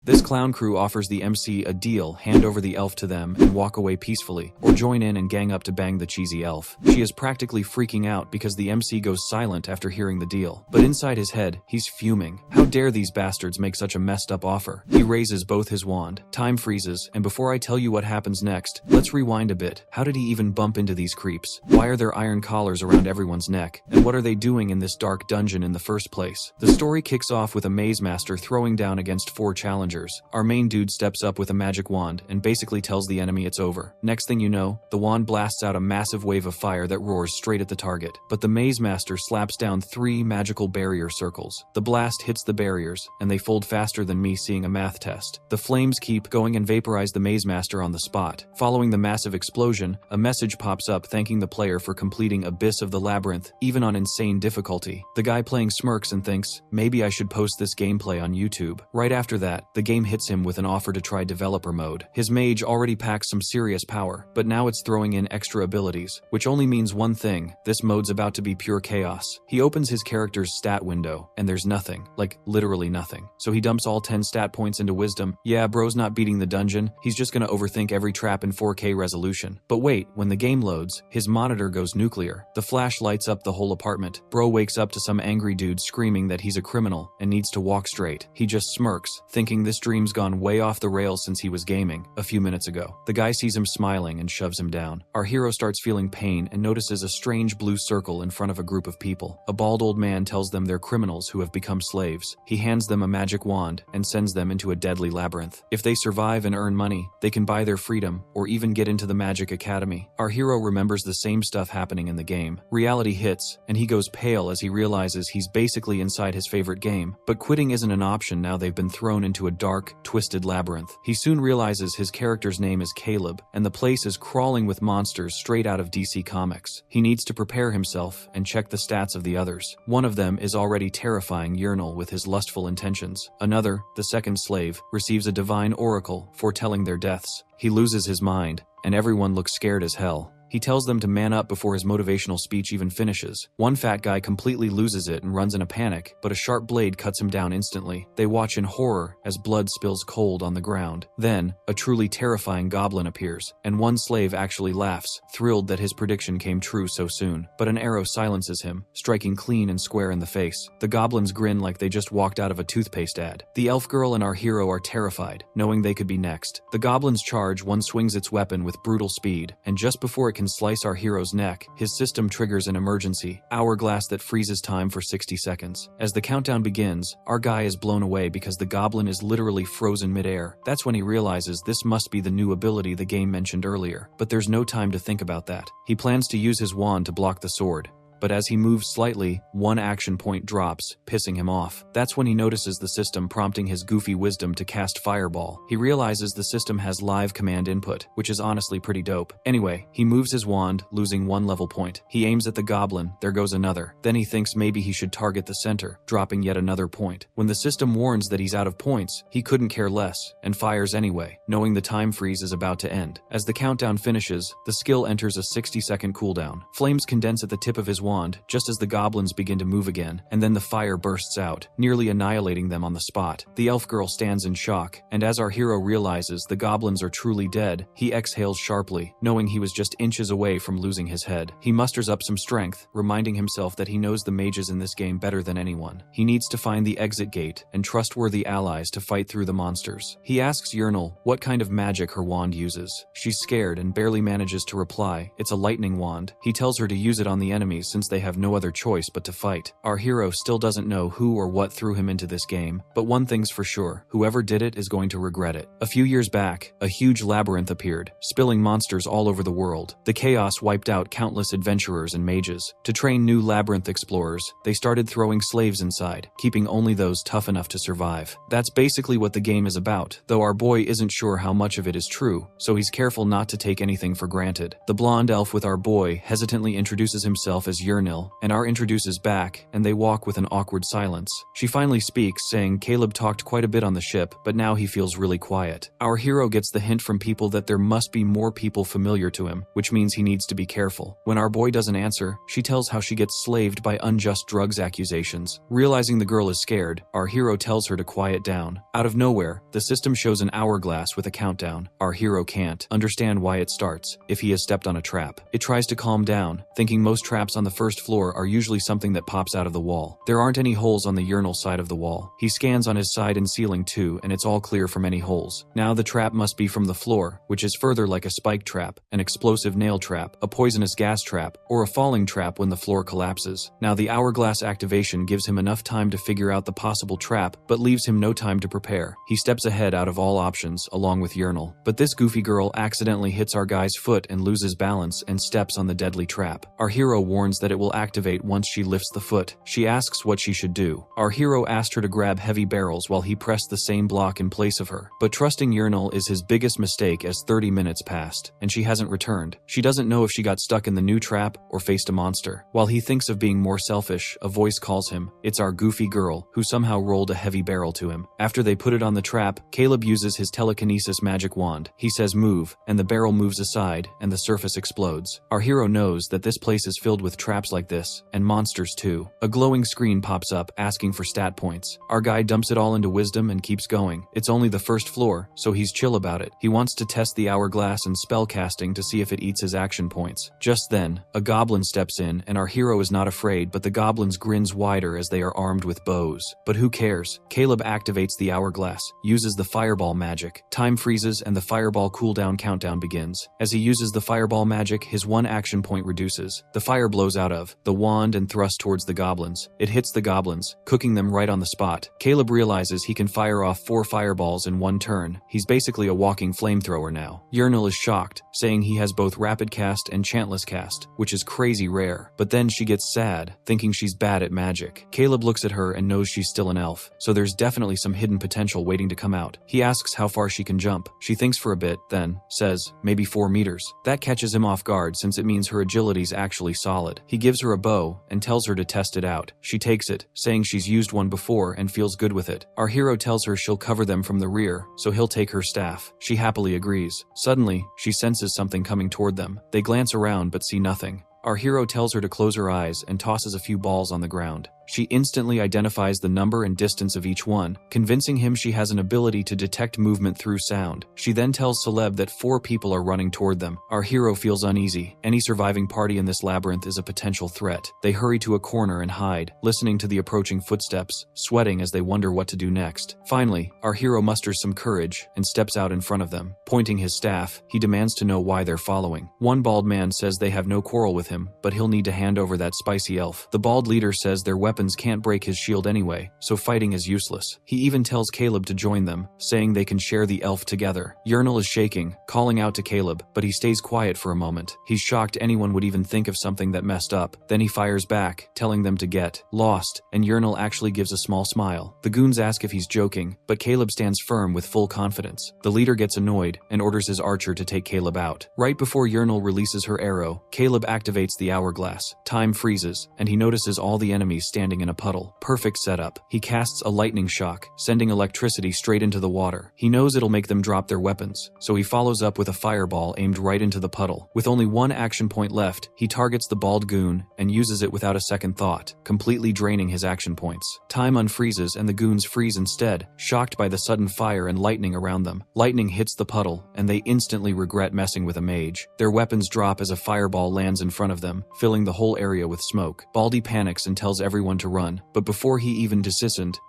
This clown crew offers the MC a deal: hand over the elf to them and walk away peacefully, or join in and gang up to bang the cheesy elf. She is practically freaking out because the MC goes silent after hearing the deal. But inside his head, he's fuming. How dare these bastards make such a messed up offer? He raises both his wand. Time freezes, and before I tell you what happens next, let's rewind a bit. How did he even bump into these creeps? Why are there iron collars around everyone's neck? And what are they doing in this dark dungeon in the first place? The story kicks off with a maze master throwing down against 4 challengers. Our main dude steps up with a magic wand and basically tells the enemy it's over. Next thing you know, the wand blasts out a massive wave of fire that roars straight at the target. But the maze master slaps down 3 magical barrier circles. The blast hits the barriers, and they fold faster than me seeing a math test. The flames keep going and vaporize the maze master on the spot. Following the massive explosion, a message pops up thanking the player for completing Abyss of the Labyrinth, even on insane difficulty. The guy playing smirks and thinks, maybe I should post this gameplay on YouTube. Right after that, the game hits him with an offer to try developer mode. His mage already packs some serious power, but now it's throwing in extra abilities, which only means one thing: this mode's about to be pure chaos. He opens his character's stat window, and there's nothing, like literally nothing. So he dumps all 10 stat points into wisdom. Yeah, bro's not beating the dungeon, he's just gonna overthink every trap in 4K resolution. But wait, when the game loads, his monitor goes nuclear. The flash lights up the whole apartment. Bro wakes up to some angry dude screaming that he's a criminal and needs to walk straight. He just smirks, thinking this dream's gone way off the rails since he was gaming a few minutes ago. The guy sees him smiling and shoves him down. Our hero starts feeling pain and notices a strange blue circle in front of a group of people. A bald old man tells them they're criminals who have become slaves. He hands them a magic wand and sends them into a deadly labyrinth. If they survive and earn money, they can buy their freedom or even get into the magic academy. Our hero remembers the same stuff happening in the game. Reality hits, and he goes pale as he realizes he's basically inside his favorite game. But quitting isn't an option now they've been thrown into a dark, twisted labyrinth. He soon realizes his character's name is Caleb, and the place is crawling with monsters straight out of DC Comics. He needs to prepare himself and check the stats of the others. One of them is already terrifying Yahello with his lustful intentions. Another, the second slave, receives a divine oracle foretelling their deaths. He loses his mind, and everyone looks scared as hell. He tells them to man up before his motivational speech even finishes. One fat guy completely loses it and runs in a panic, but a sharp blade cuts him down instantly. They watch in horror as blood spills cold on the ground. Then, a truly terrifying goblin appears, and one slave actually laughs, thrilled that his prediction came true so soon. But an arrow silences him, striking clean and square in the face. The goblins grin like they just walked out of a toothpaste ad. The elf girl and our hero are terrified, knowing they could be next. The goblins charge, one swings its weapon with brutal speed, and just before it can slice our hero's neck, his system triggers an emergency hourglass that freezes time for 60 seconds. As the countdown begins, our guy is blown away because the goblin is literally frozen midair. That's when he realizes this must be the new ability the game mentioned earlier. But there's no time to think about that. He plans to use his wand to block the sword. But as he moves slightly, one action point drops, pissing him off. That's when he notices the system prompting his goofy wisdom to cast Fireball. He realizes the system has live command input, which is honestly pretty dope. Anyway, he moves his wand, losing 1 level point. He aims at the goblin, there goes another. Then he thinks maybe he should target the center, dropping yet another point. When the system warns that he's out of points, he couldn't care less, and fires anyway, knowing the time freeze is about to end. As the countdown finishes, the skill enters a 60-second cooldown. Flames condense at the tip of his wand just as the goblins begin to move again, and then the fire bursts out, nearly annihilating them on the spot. The elf girl stands in shock, and as our hero realizes the goblins are truly dead, he exhales sharply, knowing he was just inches away from losing his head. He musters up some strength, reminding himself that he knows the mages in this game better than anyone. He needs to find the exit gate and trustworthy allies to fight through the monsters. He asks Yahello what kind of magic her wand uses. She's scared and barely manages to reply. It's a lightning wand. He tells her to use it on the enemies since they have no other choice but to fight. Our hero still doesn't know who or what threw him into this game, but one thing's for sure, whoever did it is going to regret it. A few years back, a huge labyrinth appeared, spilling monsters all over the world. The chaos wiped out countless adventurers and mages. To train new labyrinth explorers, they started throwing slaves inside, keeping only those tough enough to survive. That's basically what the game is about, though our boy isn't sure how much of it is true, so he's careful not to take anything for granted. The blonde elf with our boy hesitantly introduces himself as Urnil, and R introduces back, and they walk with an awkward silence. She finally speaks, saying Caleb talked quite a bit on the ship, but now he feels really quiet. Our hero gets the hint from people that there must be more people familiar to him, which means he needs to be careful. When our boy doesn't answer, she tells how she gets slaved by unjust drugs accusations. Realizing the girl is scared, our hero tells her to quiet down. Out of nowhere, the system shows an hourglass with a countdown. Our hero can't understand why it starts, if he has stepped on a trap. It tries to calm down, thinking most traps on the first floor are usually something that pops out of the wall. There aren't any holes on the urinal side of the wall. He scans on his side and ceiling too, and it's all clear from any holes. Now the trap must be from the floor, which is further like a spike trap, an explosive nail trap, a poisonous gas trap, or a falling trap when the floor collapses. Now the hourglass activation gives him enough time to figure out the possible trap, but leaves him no time to prepare. He steps ahead out of all options, along with Urinal. But this goofy girl accidentally hits our guy's foot and loses balance and steps on the deadly trap. Our hero warns that it will activate once she lifts the foot. She asks what she should do. Our hero asked her to grab heavy barrels while he pressed the same block in place of her. But trusting Urinal is his biggest mistake, as 30 minutes passed, and she hasn't returned. She doesn't know if she got stuck in the new trap or faced a monster. While he thinks of being more selfish, a voice calls him. It's our goofy girl, who somehow rolled a heavy barrel to him. After they put it on the trap, Caleb uses his telekinesis magic wand. He says move, and the barrel moves aside, and the surface explodes. Our hero knows that this place is filled with traps like this, and monsters too. A glowing screen pops up, asking for stat points. Our guy dumps it all into wisdom and keeps going. It's only the first floor, so he's chill about it. He wants to test the hourglass and spell casting to see if it eats his action points. Just then, a goblin steps in, and our hero is not afraid, but the goblin's grins wider as they are armed with bows. But who cares? Caleb activates the hourglass, uses the fireball magic. Time freezes and the fireball cooldown countdown begins. As he uses the fireball magic, his one action point reduces. The fire blows out of the wand and thrusts towards the goblins. It hits the goblins, cooking them right on the spot. Caleb realizes he can fire off 4 fireballs in one turn. He's basically a walking flamethrower now. Urinal is shocked, saying he has both rapid cast and chantless cast, which is crazy rare. But then she gets sad, thinking she's bad at magic. Caleb looks at her and knows she's still an elf, so there's definitely some hidden potential waiting to come out. He asks how far she can jump. She thinks for a bit, then says, maybe 4 meters. That catches him off guard, since it means her agility's actually solid. He gives her a bow and tells her to test it out. She takes it, saying she's used one before and feels good with it. Our hero tells her she'll cover them from the rear, so he'll take her staff. She happily agrees. Suddenly, she senses something coming toward them. They glance around but see nothing. Our hero tells her to close her eyes and tosses a few balls on the ground. She instantly identifies the number and distance of each one, convincing him she has an ability to detect movement through sound. She then tells Celeb that 4 people are running toward them. Our hero feels uneasy. Any surviving party in this labyrinth is a potential threat. They hurry to a corner and hide, listening to the approaching footsteps, sweating as they wonder what to do next. Finally, our hero musters some courage and steps out in front of them. Pointing his staff, he demands to know why they're following. One bald man says they have no quarrel with him, but he'll need to hand over that spicy elf. The bald leader says their weapons can't break his shield anyway, so fighting is useless. He even tells Caleb to join them, saying they can share the elf together. Urinal is shaking, calling out to Caleb, but he stays quiet for a moment. He's shocked anyone would even think of something that messed up. Then he fires back, telling them to get lost, and Urinal actually gives a small smile. The goons ask if he's joking, but Caleb stands firm with full confidence. The leader gets annoyed and orders his archer to take Caleb out. Right before Urinal releases her arrow, Caleb activates the hourglass. Time freezes, and he notices all the enemies standing in a puddle. Perfect setup. He casts a lightning shock, sending electricity straight into the water. He knows it'll make them drop their weapons, so he follows up with a fireball aimed right into the puddle. With only one action point left, he targets the bald goon and uses it without a second thought, completely draining his action points. Time unfreezes and the goons freeze instead, shocked by the sudden fire and lightning around them. Lightning hits the puddle, and they instantly regret messing with a mage. Their weapons drop as a fireball lands in front of them, filling the whole area with smoke. Baldy panics and tells everyone to run, but before he even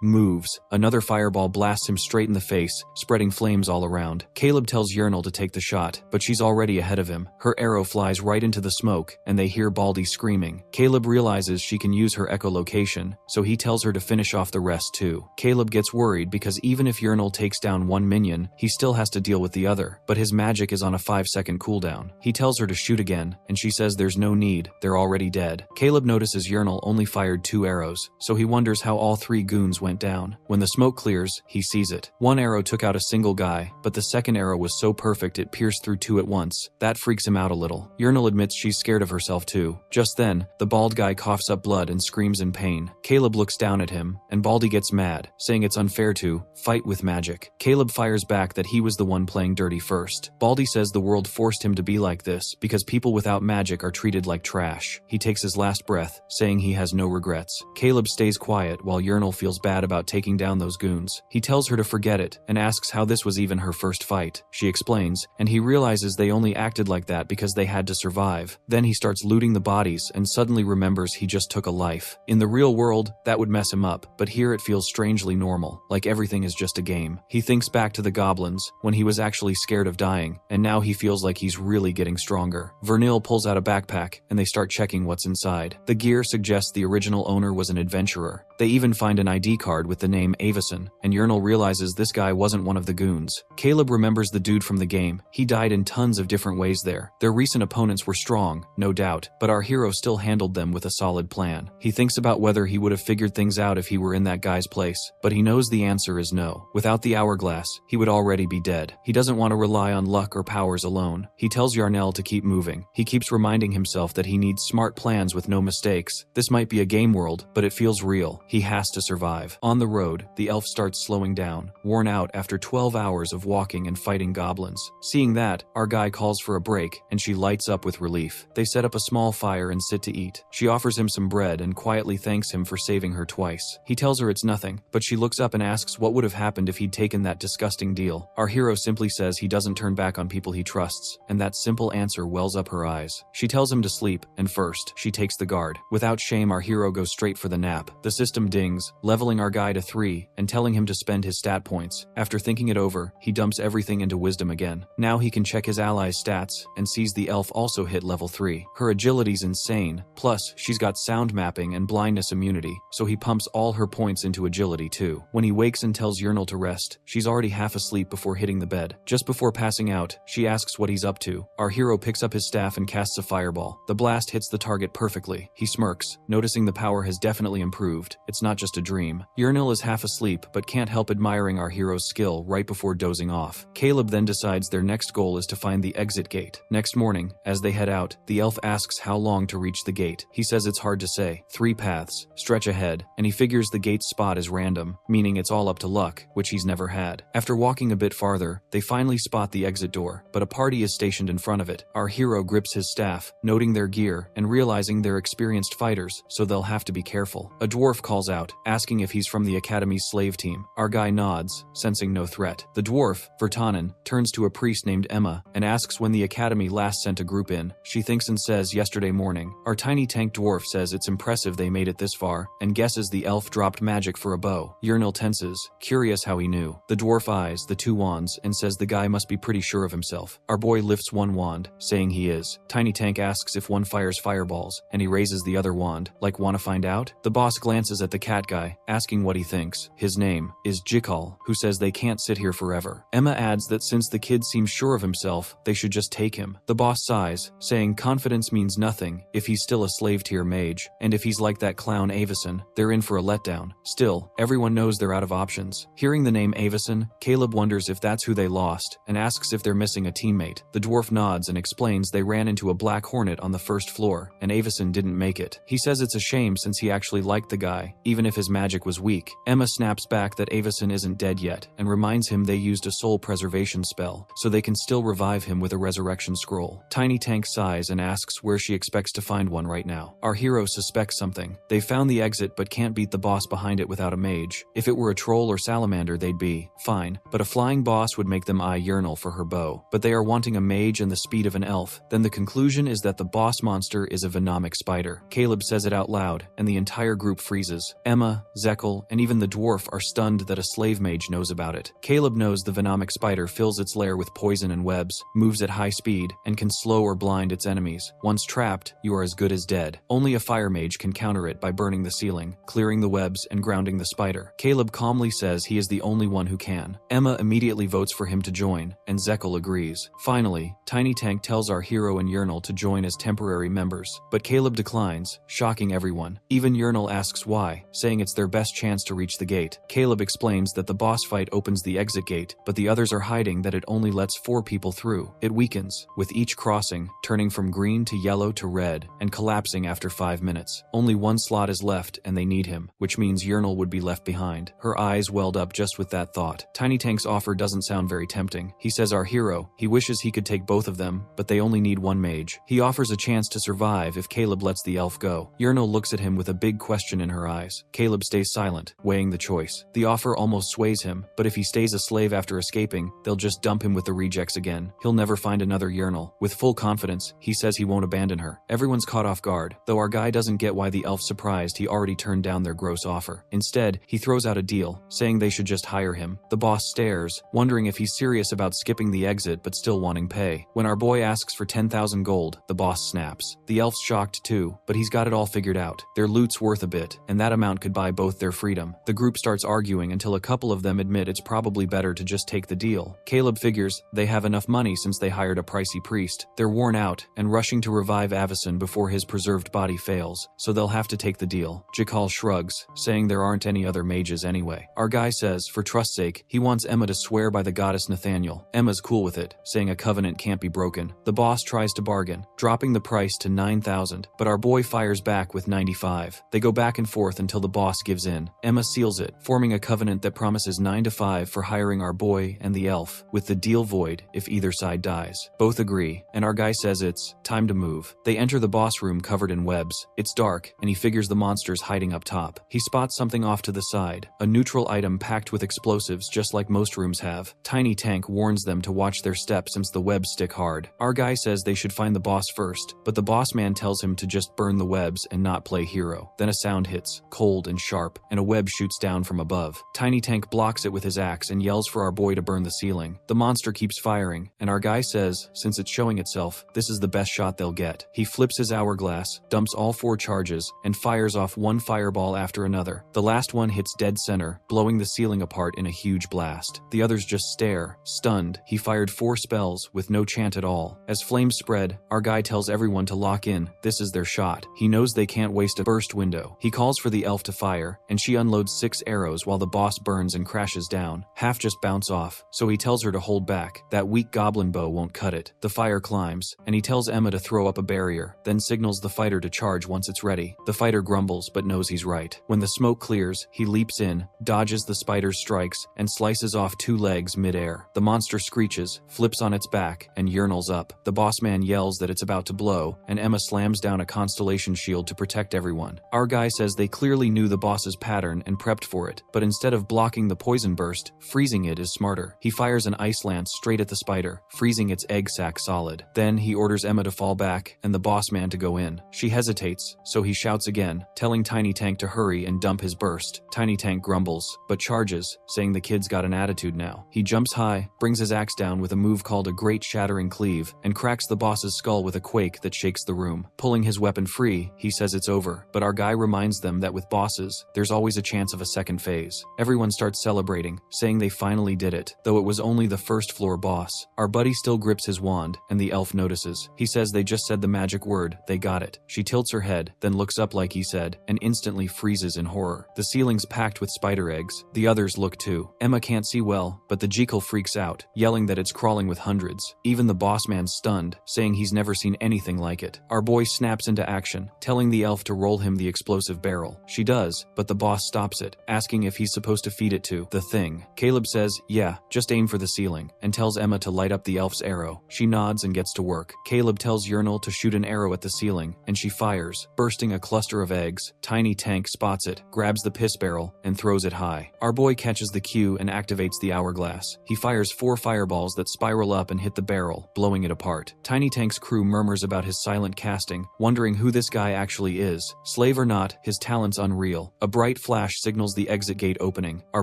moves, another fireball blasts him straight in the face, spreading flames all around. Caleb tells Urinal to take the shot, but she's already ahead of him. Her arrow flies right into the smoke, and they hear Baldy screaming. Caleb realizes she can use her echolocation, so he tells her to finish off the rest too. Caleb gets worried because even if Urinal takes down one minion, he still has to deal with the other, but his magic is on a 5-second cooldown. He tells her to shoot again, and she says there's no need, they're already dead. Caleb notices Urinal only fired 2 arrows, so he wonders how all 3 goons went down. When the smoke clears, he sees it. One arrow took out a single guy, but the second arrow was so perfect it pierced through 2 at once. That freaks him out a little. Yahello admits she's scared of herself too. Just then, the bald guy coughs up blood and screams in pain. Caleb looks down at him, and Baldy gets mad, saying it's unfair to fight with magic. Caleb fires back that he was the one playing dirty first. Baldy says the world forced him to be like this because people without magic are treated like trash. He takes his last breath, saying he has no regrets. Caleb stays quiet while Yahello feels bad about taking down those goons. He tells her to forget it and asks how this was even her first fight. She explains, and he realizes they only acted like that because they had to survive. Then he starts looting the bodies and suddenly remembers he just took a life. In the real world, that would mess him up, but here it feels strangely normal, like everything is just a game. He thinks back to the goblins, when he was actually scared of dying, and now he feels like he's really getting stronger. Vernil pulls out a backpack, and they start checking what's inside. The gear suggests the original owner was an adventurer. They even find an ID card with the name Avison, and Yahello realizes this guy wasn't one of the goons. Caleb remembers the dude from the game. He died in tons of different ways there. Their recent opponents were strong, no doubt, but our hero still handled them with a solid plan. He thinks about whether he would have figured things out if he were in that guy's place, but he knows the answer is no. Without the hourglass, he would already be dead. He doesn't want to rely on luck or powers alone. He tells Yarnell to keep moving. He keeps reminding himself that he needs smart plans with no mistakes. This might be a game world, but it feels real. He has to survive. On the road, the elf starts slowing down, worn out after 12 hours of walking and fighting goblins. Seeing that, our guy calls for a break, and she lights up with relief. They set up a small fire and sit to eat. She offers him some bread and quietly thanks him for saving her twice. He tells her it's nothing, but she looks up and asks what would have happened if he'd taken that disgusting deal. Our hero simply says he doesn't turn back on people he trusts, and that simple answer wells up her eyes. She tells him to sleep, and first, she takes the guard. Without shame, our hero goes straight for the nap. The system dings, leveling our guy to 3, and telling him to spend his stat points. After thinking it over, he dumps everything into wisdom again. Now he can check his allies' stats, and sees the elf also hit level 3. Her agility's insane, plus, she's got sound mapping and blindness immunity, so he pumps all her points into agility too. When he wakes and tells Yahello to rest, she's already half asleep before hitting the bed. Just before passing out, she asks what he's up to. Our hero picks up his staff and casts a fireball. The blast hits the target perfectly. He smirks, noticing the power has definitely improved. It's not just a dream. Yahello is half asleep, but can't help admiring our hero's skill right before dozing off. Caleb then decides their next goal is to find the exit gate. Next morning, as they head out, the elf asks how long to reach the gate. He says it's hard to say. 3 paths stretch ahead, and he figures the gate's spot is random, meaning it's all up to luck, which he's never had. After walking a bit farther, they finally spot the exit door, but a party is stationed in front of it. Our hero grips his staff, noting their gear, and realizing they're experienced fighters, so they'll have to be careful. A dwarf calls out, asking if he's from the Academy's slave team. Our guy nods, sensing no threat. The dwarf, Vertanen, turns to a priest named Emma, and asks when the Academy last sent a group in. She thinks and says yesterday morning. Our tiny tank dwarf says it's impressive they made it this far, and guesses the elf dropped magic for a bow. Yahello tenses, curious how he knew. The dwarf eyes the 2 wands and says the guy must be pretty sure of himself. Our boy lifts one wand, saying he is. Tiny Tank asks if one fires fireballs, and he raises the other wand, like wanna find out? The boss glances at the cat guy, asking what he thinks. His name is Jikal, who says they can't sit here forever. Emma adds that since the kid seems sure of himself, they should just take him. The boss sighs, saying confidence means nothing if he's still a slave tier mage, and if he's like that clown Avison, they're in for a letdown. Still, everyone knows they're out of options. Hearing the name Avison, Caleb wonders if that's who they lost, and asks if they're missing a teammate. The dwarf nods and explains they ran into a black hornet on the first floor, and Avison didn't make it. He says it's a shame since he actually liked the guy, even if his magic was weak. Emma snaps back that Avison isn't dead yet, and reminds him they used a soul preservation spell, so they can still revive him with a resurrection scroll. Tiny Tank sighs and asks where she expects to find one right now. Our hero suspects something. They found the exit but can't beat the boss behind it without a mage. If it were a troll or salamander they'd be fine, but a flying boss would make them eye Yahello for her bow. But they are wanting a mage and the speed of an elf. Then the conclusion is that the boss monster is a venomic spider. Caleb says it out loud, and the entire group freezes. Emma, Zekel, and even the dwarf are stunned that a slave mage knows about it. Caleb knows the venomic spider fills its lair with poison and webs, moves at high speed, and can slow or blind its enemies. Once trapped, you are as good as dead. Only a fire mage can counter it by burning the ceiling, clearing the webs, and grounding the spider. Caleb calmly says he is the only one who can. Emma immediately votes for him to join, and Zekel agrees. Finally, Tiny Tank tells our hero and Yahello to join as temporary members, but Caleb declines, shocking everyone. Even Even Yernal asks why, saying it's their best chance to reach the gate. Caleb explains that the boss fight opens the exit gate, but the others are hiding that it only lets 4 people through. It weakens, with each crossing, turning from green to yellow to red, and collapsing after 5 minutes. Only 1 slot is left and they need him, which means Yernal would be left behind. Her eyes welled up just with that thought. Tiny Tank's offer doesn't sound very tempting. He says our hero, he wishes he could take both of them, but they only need 1 mage. He offers a chance to survive if Caleb lets the elf go. Yernal looks at him with a big question in her eyes. Caleb stays silent, weighing the choice. The offer almost sways him, but if he stays a slave after escaping, they'll just dump him with the rejects again. He'll never find another Yernal. With full confidence, he says he won't abandon her. Everyone's caught off guard, though our guy doesn't get why the elf's surprised he already turned down their gross offer. Instead, he throws out a deal, saying they should just hire him. The boss stares, wondering if he's serious about skipping the exit but still wanting pay. When our boy asks for 10,000 gold, the boss snaps. The elf's shocked too, but he's got it all figured out. Their loot's worth a bit, and that amount could buy both their freedom. The group starts arguing until a couple of them admit it's probably better to just take the deal. Caleb figures they have enough money since they hired a pricey priest. They're worn out and rushing to revive Avison before his preserved body fails, so they'll have to take the deal. Jakal shrugs, saying there aren't any other mages anyway. Our guy says, for trust's sake, he wants Emma to swear by the goddess Nathaniel. Emma's cool with it, saying a covenant can't be broken. The boss tries to bargain, dropping the price to 9,000, but our boy fires back with 95. They go back and forth until the boss gives in. Emma seals it, forming a covenant that promises 9 to 5 for hiring our boy and the elf, with the deal void if either side dies. Both agree, and our guy says it's time to move. They enter the boss room covered in webs. It's dark, and he figures the monster's hiding up top. He spots something off to the side, a neutral item packed with explosives just like most rooms have. Tiny Tank warns them to watch their step since the webs stick hard. Our guy says they should find the boss first, but the boss man tells him to just burn the webs and not play hero. Then a sound hits, cold and sharp, and a web shoots down from above. Tiny Tank blocks it with his axe and yells for our boy to burn the ceiling. The monster keeps firing, and our guy says, since it's showing itself, this is the best shot they'll get. He flips his hourglass, dumps all 4 charges, and fires off 1 fireball after another. The last one hits dead center, blowing the ceiling apart in a huge blast. The others just stare, stunned. He fired 4 spells, with no chant at all. As flames spread, our guy tells everyone to lock in. This is their shot. He knows they can't waste a burst window. He calls for the elf to fire, and she unloads 6 arrows while the boss burns and crashes down. Half just bounce off, so he tells her to hold back. That weak goblin bow won't cut it. The fire climbs, and he tells Emma to throw up a barrier, then signals the fighter to charge once it's ready. The fighter grumbles but knows he's right. When the smoke clears, he leaps in, dodges the spider's strikes, and slices off 2 legs mid-air. The monster screeches, flips on its back, and yearnals up. The boss man yells that it's about to blow, and Emma slams down a constellation shield to protect everyone. Our guy says they clearly knew the boss's pattern and prepped for it, but instead of blocking the poison burst, freezing it is smarter. He fires an ice lance straight at the spider, freezing its egg sac solid. Then he orders Emma to fall back and the boss man to go in. She hesitates, so he shouts again, telling Tiny Tank to hurry and dump his burst. Tiny Tank grumbles, but charges, saying the kid's got an attitude now. He jumps high, brings his axe down with a move called a Great Shattering Cleave, and cracks the boss's skull with a quake that shakes the room. Pulling his weapon free, he says it's over, but our guy reminds them that with bosses, there's always a chance of a second phase. Everyone starts celebrating, saying they finally did it, though it was only the first floor boss. Our buddy still grips his wand, and the elf notices. He says they just said the magic word, they got it. She tilts her head, then looks up like he said, and instantly freezes in horror. The ceiling's packed with spider eggs. The others look too. Emma can't see well, but the Jekyll freaks out, yelling that it's crawling with hundreds. Even the boss man's stunned, saying he's never seen anything like it. Our boy snaps into action, telling the elf to roll him the explosive barrel. She does, but the boss stops it, asking if he's supposed to feed it to the thing. Caleb says, yeah, just aim for the ceiling, and tells Emma to light up the elf's arrow. She nods and gets to work. Caleb tells Yernal to shoot an arrow at the ceiling, and she fires, bursting a cluster of eggs. Tiny Tank spots it, grabs the piss barrel, and throws it high. Our boy catches the cue and activates the hourglass. He fires 4 fireballs that spiral up and hit the barrel, blowing it apart. Tiny Tank's crew murmurs about his silent casting, wondering who this guy actually is. Slave or not, his talent's unreal. A bright flash signals the exit gate opening. Our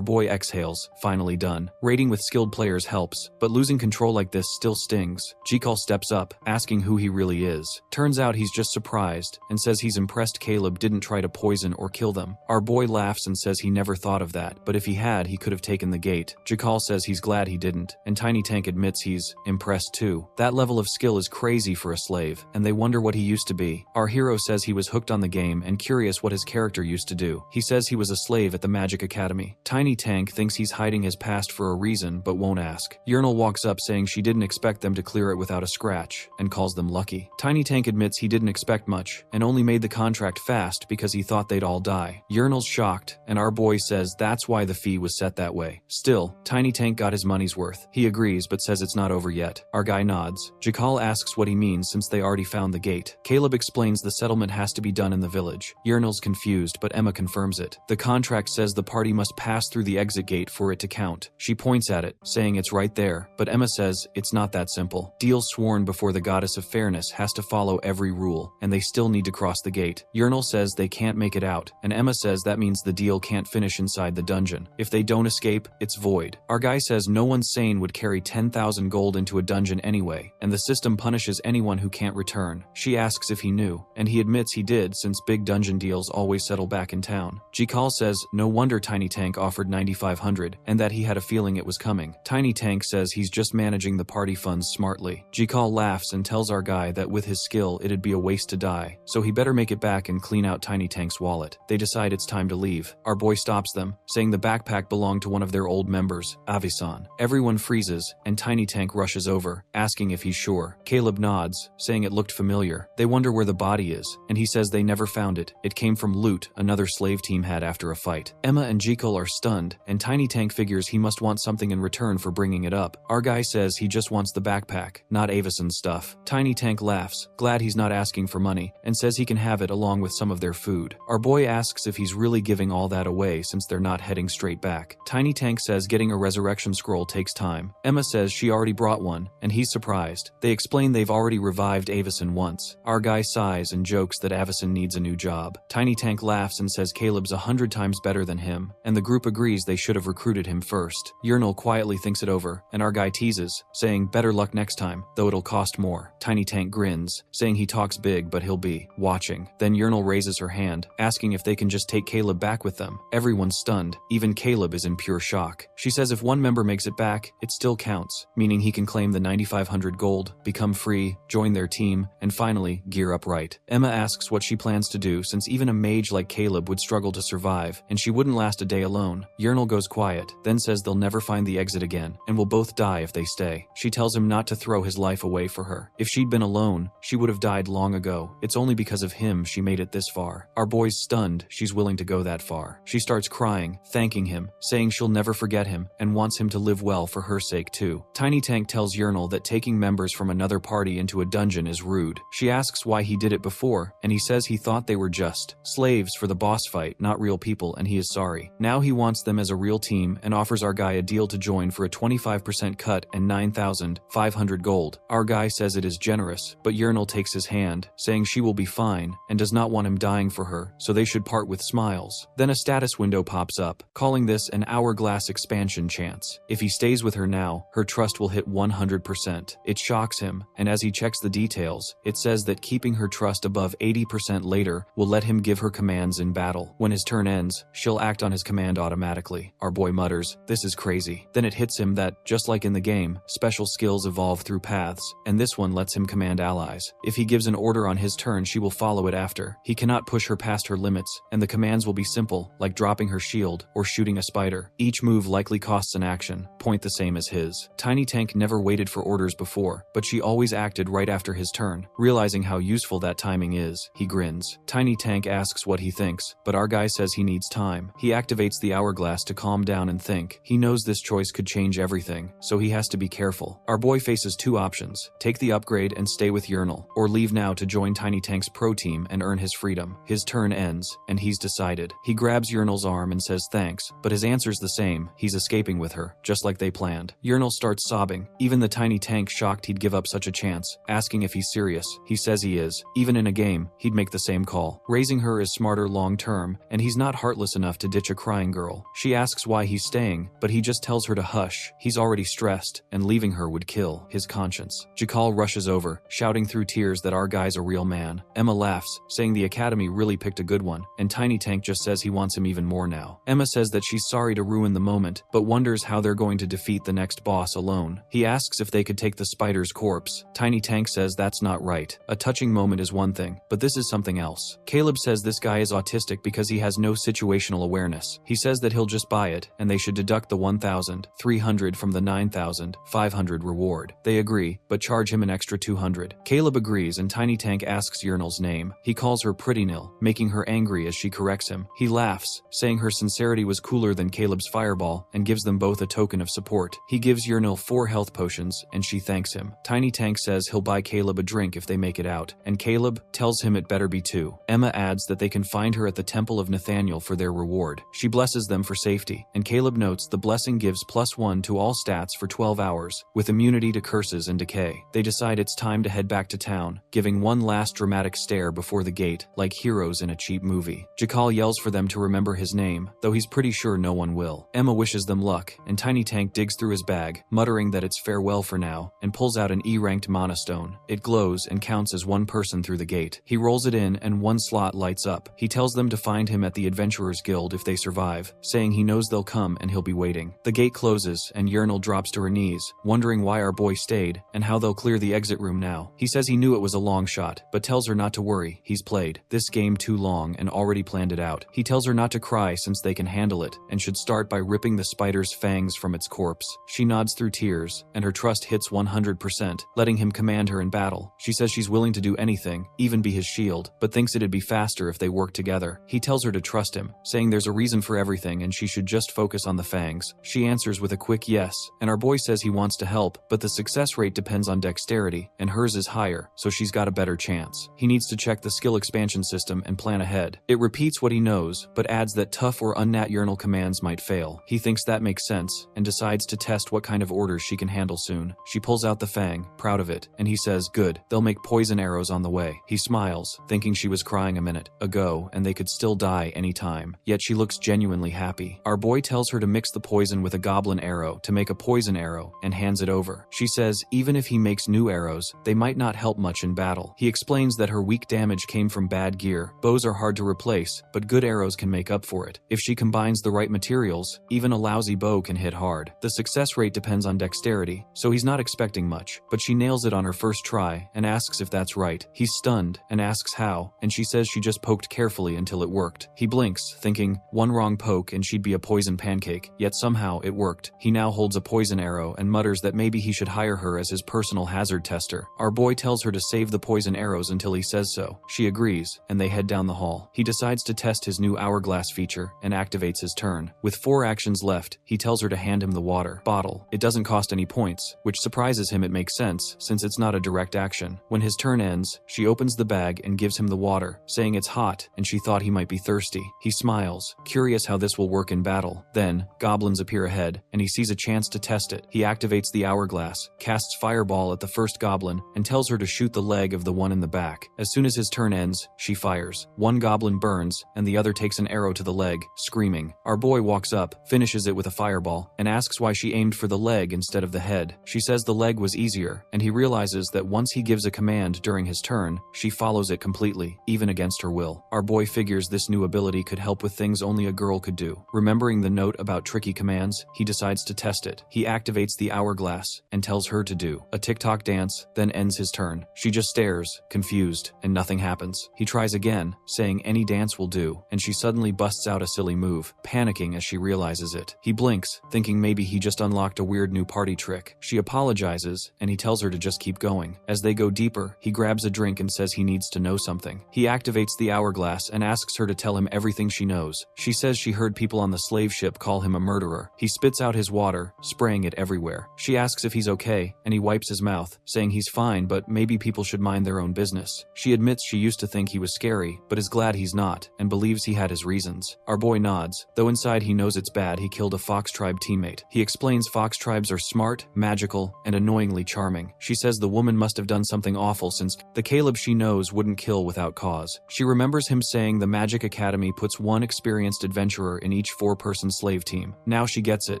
boy exhales, finally done. Raiding with skilled players helps, but losing control like this still stings. Jekyll steps up, asking who he really is. Turns out he's just surprised, and says he's impressed Caleb didn't try to poison or kill them. Our boy laughs and says he never thought of that, but if he had, he could have taken the gate. Jekyll says he's glad he didn't, and Tiny Tank admits he's impressed too. That level of skill is crazy for a slave, and they wonder what he used to be. Our hero says he was hooked on the game and curious what his character used to do. He says he was a slave at the Magic Academy. Tiny Tank thinks he's hiding his past for a reason but won't ask. Urinal walks up saying she didn't expect them to clear it without a scratch, and calls them lucky. Tiny Tank admits he didn't expect much, and only made the contract fast because he thought they'd all die. Urinal's shocked, and our boy says that's why the fee was set that way. Still, Tiny Tank got his money's worth. He agrees but says it's not over yet. Our guy nods. Jakal asks what he means since they already found the gate. Caleb explains the settlement has to be done in the village. Urinal's confused, but Emma confirms it. The contract says the party must pass through the exit gate for it to count. She points at it, saying it's right there, but Emma says it's not that simple. Deal sworn before the goddess of fairness has to follow every rule, and they still need to cross the gate. Urinal says they can't make it out, and Emma says that means the deal can't finish inside the dungeon. If they don't escape, it's void. Our guy says no one sane would carry 10,000 gold into a dungeon anyway, and the system punishes anyone who can't return. She asks if he knew, and he admits he did since big dungeon deals always settle back in town. Jakal says no wonder Tiny Tank offered 9,500, and that he had a feeling it was coming. Tiny Tank says he's just managing the party funds smartly. Jakal laughs and tells our guy that with his skill it'd be a waste to die, so he better make it back and clean out Tiny Tank's wallet. They decide it's time to leave. Our boy stops them, saying the backpack belonged to one of their old members, Avisan. Everyone freezes, and Tiny Tank rushes over, asking if he's sure. Caleb nods, saying it looked familiar. They wonder where the body is, and he says they never found it. It came from loot another slave team had after a fight. Emma and Jekyll are stunned, and Tiny Tank figures he must want something in return for bringing it up. Our guy says he just wants the backpack, not Avisan's stuff. Tiny Tank laughs, glad he's not asking for money, and says he can have it along with some of their food. Our boy asks if he's really giving all that away since they're not heading straight back. Tiny Tank says getting a resurrection scroll takes time. Emma says she already brought one, and he's surprised. They explain they've already revived Avisan once. Our guy sighs and jokes that Avisan needs a new job. Tiny Tank laughs and says Caleb's 100 times better than him, and the group agrees they should have recruited him first. Urinal quietly thinks it over, and our guy teases, saying better luck next time, though it'll cost more. Tiny Tank grins, saying he talks big but he'll be watching. Then Urinal raises her hand, asking if they can just take Caleb back with them. Everyone's stunned. Even Caleb is in pure shock. She says if one member makes it back, it still counts, meaning he can claim the 9,500 gold, become free, join their team, and finally, gear up right. Emma asks what she plans to do since even a mage like Caleb would struggle to survive, and she wouldn't last a day alone. Urinal goes quiet, then says they'll never find the exit again, and will both die if they stay. She tells him not to throw his life away for her. If she'd been alone, she would have died long ago. It's only because of him she made it this far. Our boy's stunned she's willing to go that far. She starts crying, thanking him, saying she'll never forget him, and wants him to live well for her sake too. Tiny Tank tells Urinal that taking members from another party into a dungeon is rude. She asks why he did it before, and he says he thought they were just slaves for the boss fight, not real people, and he is sorry. Now he wants them as a real team and offers our guy a deal to join for a 25% cut and 9,500 gold. Our guy says it is generous, but Urinal takes his hand, saying she will be fine, and does not want him dying for her, so they should part with smiles. Then a status window pops up, calling this an hourglass expansion chance. If he stays with her now, her trust will hit 100%. It shocks him, and as he checks the details, it says that keeping her trust above 80% later will let him give her commands in battle. When his turn ends, she'll act on his command automatically. Our boy mutters, "This is crazy." Then it hits him that, just like in the game, special skills evolve through paths, and this one lets him command allies. If he gives an order on his turn, she will follow it after. He cannot push her past her limits, and the commands will be simple, like dropping her shield or shooting a spider. Each move likely costs an action, point the same as his. Tiny Tank never waited for orders before, but she always acted right after his turn. Realizing how useful that timing is, he grins. Tiny Tank asks what he thinks, but our guy says he needs time. He activates the hourglass to calm down and think. He knows this choice could change everything, so he has to be careful. Our boy faces two options: take the upgrade and stay with Urinal, or leave now to join Tiny Tank's pro team and earn his freedom. His turn ends, and he's decided. He grabs Urinal's arm and says thanks, but his answer's the same. He's escaping with her, just like they planned. Urinal starts sobbing. Even the Tiny Tank shocked he'd give up such a chance, asking if he's serious. He says he is. Even in a game, he'd make the same call. Raising her is smarter long term, and he's not heartless enough to ditch a crying girl. She asks why he's staying, but he just tells her to hush. He's already stressed, and leaving her would kill his conscience. Jakal rushes over, shouting through tears that our guy's a real man. Emma laughs, saying the academy really picked a good one, and Tiny Tank just says he wants him even more now. Emma says that she's sorry to ruin the moment, but wonders how they're going to defeat the next boss alone. He asks if they could take the spider's corpse. Tiny Tank says that's not right. A touching moment is one thing, but this is something else. Caleb says this guy is autistic because he has no situational awareness. He says that he'll just buy it, and they should deduct the 1,300 from the 9,500 reward. They agree, but charge him an extra 200. Caleb agrees, and Tiny Tank asks Yernal's name. He calls her Pretty Nil, making her angry as she corrects him. He laughs, saying her sincerity was cooler than Caleb's fireball, and gives them both a token of support. He gives Yernal 4 health potions, and she thanks him. Tiny Tank says he'll buy Caleb a drink if they make it out, and Caleb tells him it better be 2. Emma adds that they can find her at the Temple of Nathaniel for their reward. She blesses them for safety, and Caleb notes the blessing gives +1 to all stats for 12 hours, with immunity to curses and decay. They decide it's time to head back to town, giving one last dramatic stare before the gate, like heroes in a cheap movie. Jakal yells for them to remember his name, though he's pretty sure no one will. Emma wishes them luck, and Tiny Tank digs through his bag, muttering that it's farewell for now, and pulls out an E-ranked mana stone. It glows and counts as one person through the gate. He rolls it in, and one slot lights up. He tells them to find him at the Adventurers Guild if they survive, saying he knows they'll come and he'll be waiting. The gate closes, and Yernal drops to her knees, wondering why our boy stayed, and how they'll clear the exit room now. He says he knew it was a long shot, but tells her not to worry. He's played this game too long and already planned it out. He tells her not to cry since they can handle it, and should start by ripping the spider's fangs from its corpse. She nods through tears, and her trust hits 100%, letting him command her in battle. She says she's willing to do anything, even be his shield, but thinks it'd be faster if they work together. He tells her to trust him, saying there's a reason for everything and she should just focus on the fangs. She answers with a quick yes, and our boy says he wants to help, but the success rate depends on dexterity, and hers is higher, so she's got a better chance. He needs to check the skill expansion system and plan ahead. It repeats what he knows, but adds that tough or unnat Yernal commands might fail. He thinks that makes sense, and decides to test what kind of orders she can handle soon. She pulls out the fang, proud of it, and he says, good, they'll make poison arrows on the way. He smiles, thinking she was crying a minute ago and they could still die anytime. Yet she looks genuinely happy. Our boy tells her to mix the poison with a goblin arrow to make a poison arrow, and hands it over. She says even if he makes new arrows, they might not help much in battle. He explains that her weak damage came from bad gear. Bows are hard to replace, but good arrows can make up for it. If she combines the right materials, even a lousy bow can hit hard. The success rate depends on dexterity, so he's not expecting much, but she nails it on her first try and asks if that's right. He's stunned and asks how, and she says she just poked carefully until it worked. He blinks, thinking one wrong poke and she'd be a poison pancake, yet somehow it worked. He now holds a poison arrow and mutters that maybe he should hire her as his personal hazard tester. Our boy tells her to save the poison arrows until he says so. She agrees, and they head down the hall. He decides to test his new hourglass feature and activates his turn. With 4 actions left, he tells her to hand him the water bottle. It doesn't cost any points, which surprises him. It makes sense, since it's not a direct action. When his turn ends, she opens the bag and gives him the water, saying it's hot and she thought he might be thirsty. He smiles, curious how this will work in battle. Then, goblins appear ahead, and he sees a chance to test it. He activates the hourglass, casts fireball at the first goblin, and tells her to shoot the leg of the one in the back. As soon as his turn ends, she fires. One goblin burns, and the other takes an arrow to the leg, screaming. Our boy walks up, finishes it with a fireball, and asks why she aimed for the leg instead of the head. She says the leg was easier, and he realizes that once he gives a command during his turn, she follows it completely, even against her will. Our boy figures this new ability could help with things only a girl could do. Remembering the note about tricky commands, he decides to test it. He activates the hourglass and tells her to do a TikTok dance, then ends his turn. She just stares, confused, and nothing happens. He tries again, saying any dance will do, and she suddenly busts out a silly move, panicking as she realizes it. He blinks, thinking maybe he just unlocked a weird new party trick. She apologizes, and he tells her to just keep going. As they go deeper, he grabs a drink and says he needs to know something. He activates the hourglass and asks her to tell him everything she knows. She says she heard people on the slave ship call him a murderer. He spits out his water, spraying it everywhere. She asks if he's okay, and he wipes his mouth, saying he's fine, but maybe people should mind their own business. She admits she used to think he was scary, but is glad he's not, and believes he had his reasons. Our boy nods, though inside he knows it's bad he killed a Fox Tribe teammate. He explains Fox Tribes are smart, magical, and annoyingly charming. She says the woman must have done something awful since the Caleb she knows wouldn't kill without cause. She remembers him saying the Magic Academy puts one experienced adventurer in each 4-person slave team. Now she gets it,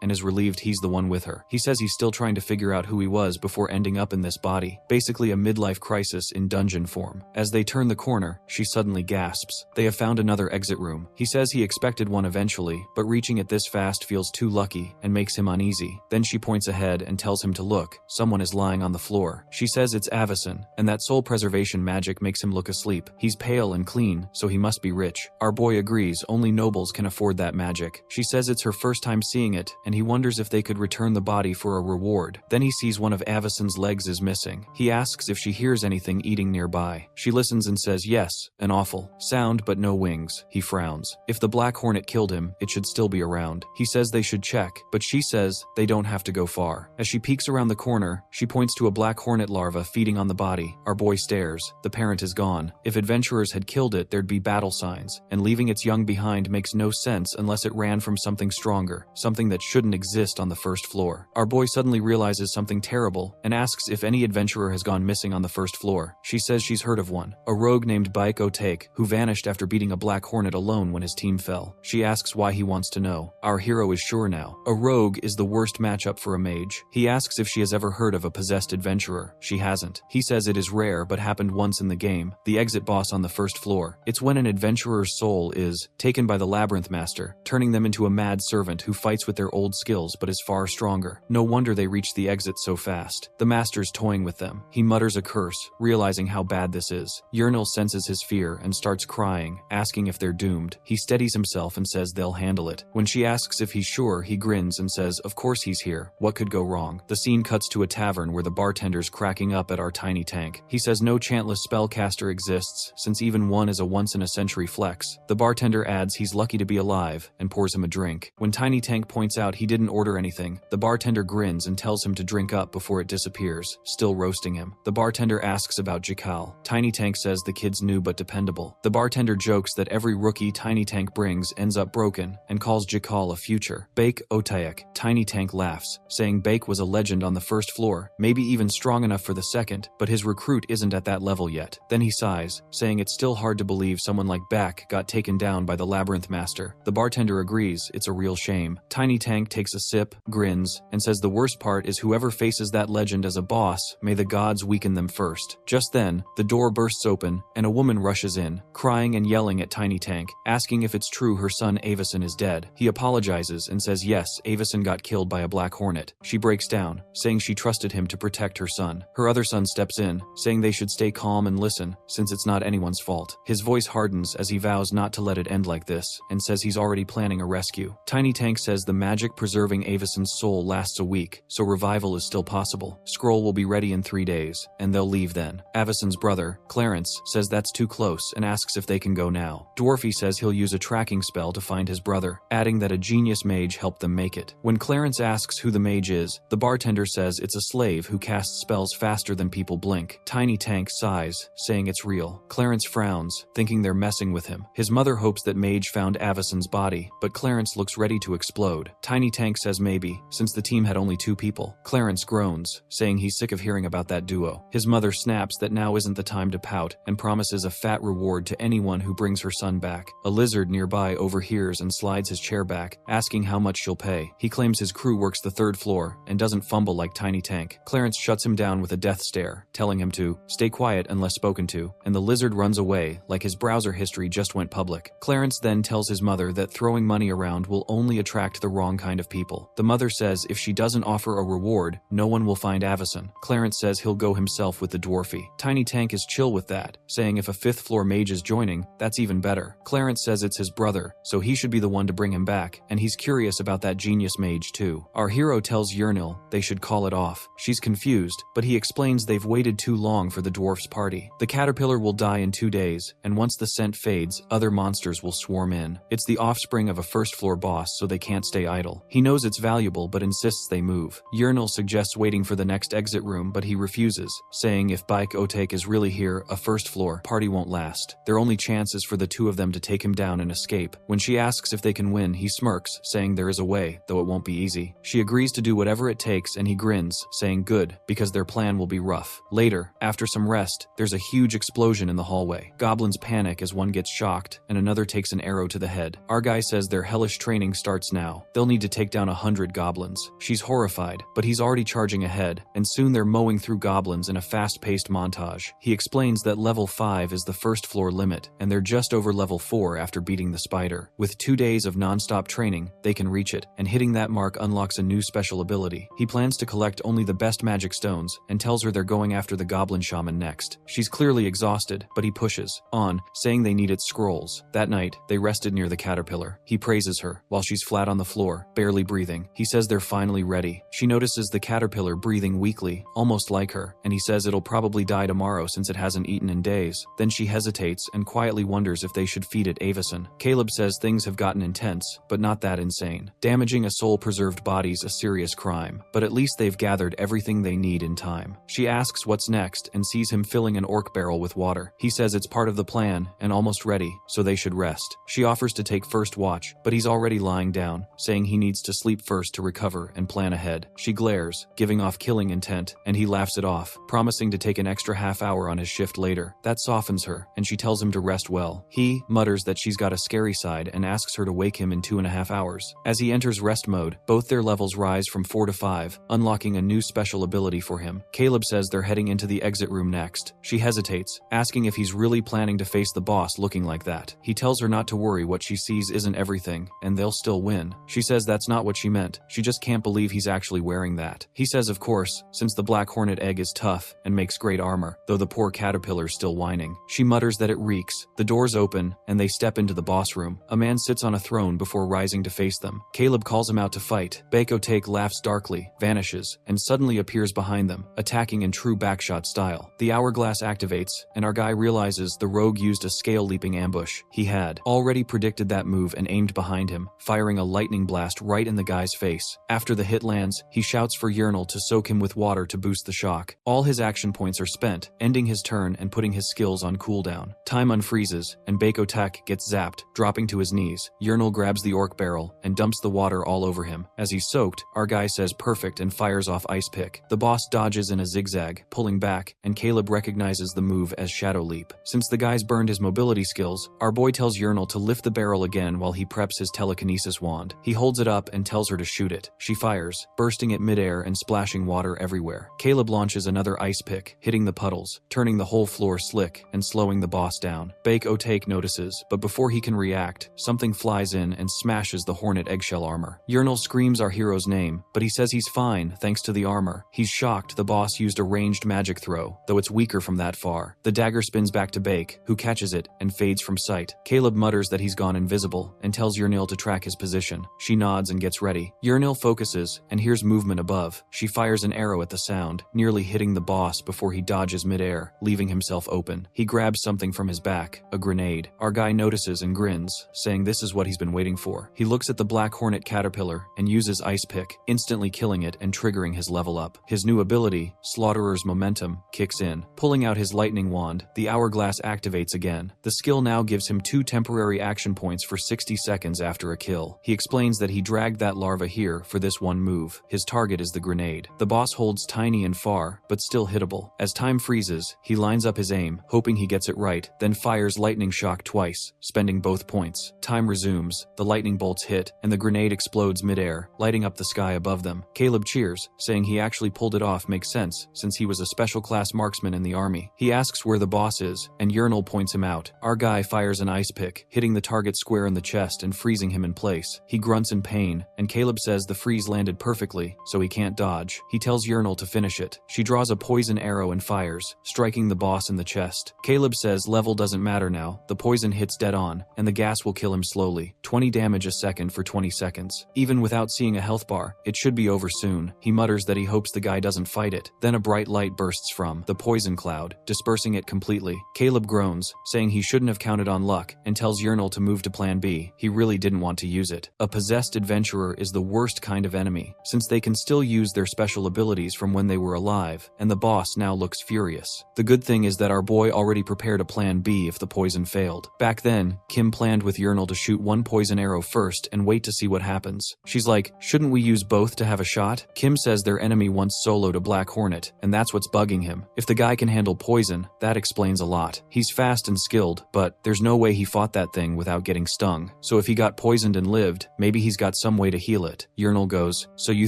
and is relieved he's the one with her. He says he's still trying to figure out who he was before ending up in this body, basically a midlife crisis in dungeon form. As they turn the corner, she suddenly gasps. They have found another exit room. He says he expected one eventually, but reaching it this fast feels too lucky, and makes him uneasy. Then she points ahead and tells him to look. Someone is lying on the floor. She says it's Avison, and that soul preservation magic makes him look asleep. He's pale and clean, so he must be rich. Our boy agrees only nobles can afford that magic. She says it's her first time seeing it, and he wonders if they could return the body for a reward. Then he sees one of Avacyn's legs is missing. He asks if she hears anything eating nearby. She listens and says yes, an awful sound but no wings. He frowns. If the black hornet killed him, it should still be around. He says they should check, but she says they don't have to go far. As she peeks around the corner, she points to a black hornet larva feeding on the body. Our boy stares. The parent is gone. If adventurers had killed it, there'd be battle signs, and leaving its young behind makes no sense unless it ran from something stronger, something that shouldn't exist on the first floor. Our boy suddenly realizes something terrible and asks if any adventurer has gone missing on the first floor. She says she's heard of one, a rogue named Baik Otaek, who vanished after beating a black hornet alone when his team fell. She asks why he wants to know. Our hero is sure now. A rogue is the worst matchup for a mage. He asks if she has ever heard of a possessed adventurer. She hasn't. He says it is rare but happened once in the game, the exit boss on the first floor. It's when an adventurer's soul is taken by the Labyrinth master, turning them into a mad servant who fights with their old skills but is far stronger. No wonder they reach the exit so fast. The master's toying with them. He mutters a curse, realizing how bad this is. Yahello senses his fear and starts crying, asking if they're doomed. He steadies himself and says they'll handle it. When she asks if he's sure, he grins and says, of course he's here. What could go wrong? The scene cuts to a tavern where the bartender's cracking up at our tiny tank. He says no chantless spellcaster exists, since even one is a once-in-a-century flex. The bartender adds he's lucky to be alive and pours him a drink. When Tiny Tank points out he didn't order anything, the bartender grins and tells him to drink up before it disappears, still roasting him. The bartender asks about Jackal. Tiny Tank says the kid's new but dependable. The bartender jokes that every rookie Tiny Tank brings ends up broken and calls Jackal a future. Baik Otaek. Tiny Tank laughs, saying Baik was a legend on the first floor, maybe even strong enough for the second, but his recruit isn't at that level yet. Then he sighs, saying it's still hard to believe someone like Baik got taken down by the Labyrinth master. The bartender agrees it's a real shame. Tiny Tank takes a sip, grins, and says the worst part is whoever faces that legend as a boss, may the gods weaken them first. Just then, the door bursts open, and a woman rushes in, crying and yelling at Tiny Tank, asking if it's true her son Avacyn is dead. He apologizes and says yes, Avacyn got killed by a black hornet. She breaks down, saying she trusted him to protect her son. Her other son steps in, saying they should stay calm and listen, since it's not anyone's fault. His voice hardens as he vows not to let it end like this, and says he's already planning a rescue. Tiny Tank says the magic preserving Avacyn's soul lasts a week, so revival is still possible. Scroll will be ready in 3 days, and they'll leave then. Avacyn's brother, Clarence, says that's too close and asks if they can go now. Dwarfy says he'll use a tracking spell to find his brother, adding that a genius mage helped them make it. When Clarence asks who the mage is, the bartender says it's a slave who casts spells faster than people blink. Tiny Tank sighs, saying it's real. Clarence frowns, thinking they're messing with him. His mother hopes that Mage found Avacyn's body, but Clarence looks ready to explode. Tiny Tank says maybe, since the team had only 2 people. Clarence groans, saying he's sick of hearing about that duo. His mother snaps that now isn't the time to pout, and promises a fat reward to anyone who brings her son back. A lizard nearby overhears and slides his chair back, asking how much she'll pay. He claims his crew works the 3rd floor, and doesn't fumble like Tiny Tank. Clarence shuts him down with a death stare, telling him to stay quiet unless spoken to, and the lizard runs away, like his browser history just went public. Clarence then tells his mother that throwing money around will only attract the wrong kind of people. The mother says if she doesn't offer a reward, no one will find Avacyn. Clarence says he'll go himself with the dwarfy. Tiny Tank is chill with that, saying if a 5th floor mage is joining, that's even better. Clarence says it's his brother, so he should be the one to bring him back, and he's curious about that genius mage too. Our hero tells Yahello they should call it off. She's confused, but he explains they've waited too long for the dwarf's party. The caterpillar will die in 2 days, and once the scent fades, other monsters will swarm in. It's the offspring of a 1st floor boss, so they can't stay idle. He knows it's valuable but insists they move. Yahello suggests waiting for the next exit room, but he refuses, saying if Baik Otaek is really here, a 1st floor party won't last. Their only chance is for the 2 of them to take him down and escape. When she asks if they can win, he smirks, saying there is a way, though it won't be easy. She agrees to do whatever it takes, and he grins, saying good, because their plan will be rough. Later, after some rest, there's a huge explosion in the hallway. Goblins panic as one gets shocked, and another takes an arrow to the head. Our guy says their hellish training starts now. They'll need to take down 100 goblins. She's horrified, but he's already charging ahead, and soon they're mowing through goblins in a fast-paced montage. He explains that level 5 is the 1st floor limit, and they're just over level 4 after beating the spider. With 2 days of non-stop training, they can reach it, and hitting that mark unlocks a new special ability. He plans to collect only the best magic stones, and tells her they're going after the goblin shaman next. She's clearly exhausted, but he he pushes on, saying they need its scrolls. That night, they rested near the caterpillar. He praises her, while she's flat on the floor, barely breathing. He says they're finally ready. She notices the caterpillar breathing weakly, almost like her, and he says it'll probably die tomorrow since it hasn't eaten in days. Then she hesitates and quietly wonders if they should feed it avicen. Caleb says things have gotten intense, but not that insane. Damaging a soul-preserved body's a serious crime, but at least they've gathered everything they need in time. She asks what's next and sees him filling an orc barrel with water. He says it's part of the plan and almost ready, so they should rest. She offers to take first watch, but he's already lying down, saying he needs to sleep first to recover and plan ahead. She glares, giving off killing intent, and he laughs it off, promising to take an extra half hour on his shift later. That softens her, and she tells him to rest well. He mutters that she's got a scary side and asks her to wake him in 2.5 hours. As he enters rest mode, both their levels rise from 4 to 5, unlocking a new special ability for him. Caleb says they're heading into the exit room next. She hesitates, asking if he's really planning to face the boss looking like that. He tells her not to worry, what she sees isn't everything, and they'll still win. She says that's not what she meant. She just can't believe he's actually wearing that. He says of course, since the black hornet egg is tough and makes great armor, though the poor caterpillar's still whining. She mutters that it reeks. The doors open, and they step into the boss room. A man sits on a throne before rising to face them. Caleb calls him out to fight. Baekotake laughs darkly, vanishes, and suddenly appears behind them, attacking in true backshot style. The hourglass activates, and our guy realizes the rogue used a scale-leaping ambush. He had already predicted that move and aimed behind him, firing a lightning blast right in the guy's face. After the hit lands, he shouts for Yahello to soak him with water to boost the shock. All his action points are spent, ending his turn and putting his skills on cooldown. Time unfreezes, and Baekotake gets zapped, dropping to his knees. Yahello grabs the orc barrel and dumps the water all over him. As he's soaked, our guy says perfect and fires off ice pick. The boss dodges in a zigzag, pulling back, and Caleb recognizes the move as Shadow Leap. Since the guy's burned his mobility skills, our boy tells Yahello to lift the barrel again while he preps his telekinesis wand. He holds it up and tells her to shoot it. She fires, bursting it midair and splashing water everywhere. Caleb launches another ice pick, hitting the puddles, turning the whole floor slick and slowing the boss down. Baekotake notices, but before he can react, something flies in and smashes the hornet eggshell armor. Yahello screams our hero's name, but he says he's fine thanks to the armor. He's shocked the boss used a ranged magic throw, though it's weaker from that far. The dagger spins back to Baek, who catches it and fades from sight. Caleb mutters that he's gone invisible and tells Yahello to track his position. She nods and gets ready. Yahello focuses and hears movement above. She fires an arrow at the sound, nearly hitting the boss before he dodges midair, leaving himself open. He grabs something from his back, a grenade. Our guy notices and grins, saying this is what he's been waiting for. He looks at the black hornet caterpillar and uses ice pick, instantly killing it and triggering his level up. His new ability, Slaughterer's Momentum, kicks in. Pulling out his lightning wand, the hourglass activates again. The skill now gives him 2 temporary action points for 60 seconds after a kill. He explains that he dragged that larva here for this one move. His target is the grenade. The boss holds tiny and far, but still hittable. As time freezes, he lines up his aim, hoping he gets it right, then fires lightning shock twice, spending both points. Time resumes, the lightning bolts hit, and the grenade explodes midair, lighting up the sky above them. Caleb cheers, saying he actually pulled it off. Makes sense, since he was a special class marksman in the army. He asks where the boss is, and Yahello points him out. Our guy fires an ice pick, hitting the target square in the chest and freezing him in place. He grunts in pain, and Caleb says the freeze landed perfectly, so he can't dodge. He tells Yahello to finish it. She draws a poison arrow and fires, striking the boss in the chest. Caleb says level doesn't matter now, the poison hits dead on, and the gas will kill him slowly. 20 damage a second for 20 seconds. Even without seeing a health bar, it should be over soon. He mutters that he hopes the guy doesn't fight it. Then a bright light bursts from the poison cloud, dispersing it completely. Caleb groans, saying he shouldn't have counted on luck, and tells Yahello to move to plan B. He really didn't want to use it. A possessed adventurer is the worst kind of enemy, since they can still use their special abilities from when they were alive, and the boss now looks furious. The good thing is that our boy already prepared a plan B if the poison failed. Back then, Kim planned with Yahello to shoot one poison arrow first and wait to see what happens. She's like, shouldn't we use both to have a shot? Kim says their enemy once soloed a black hornet, and that's what's bugging him. If the guy can handle poison, that explains a lot. He's fast and skilled, but there's no way he fought that thing without getting stung. So if he got poisoned and lived, maybe he's got some way to heal it. Yahello goes, so you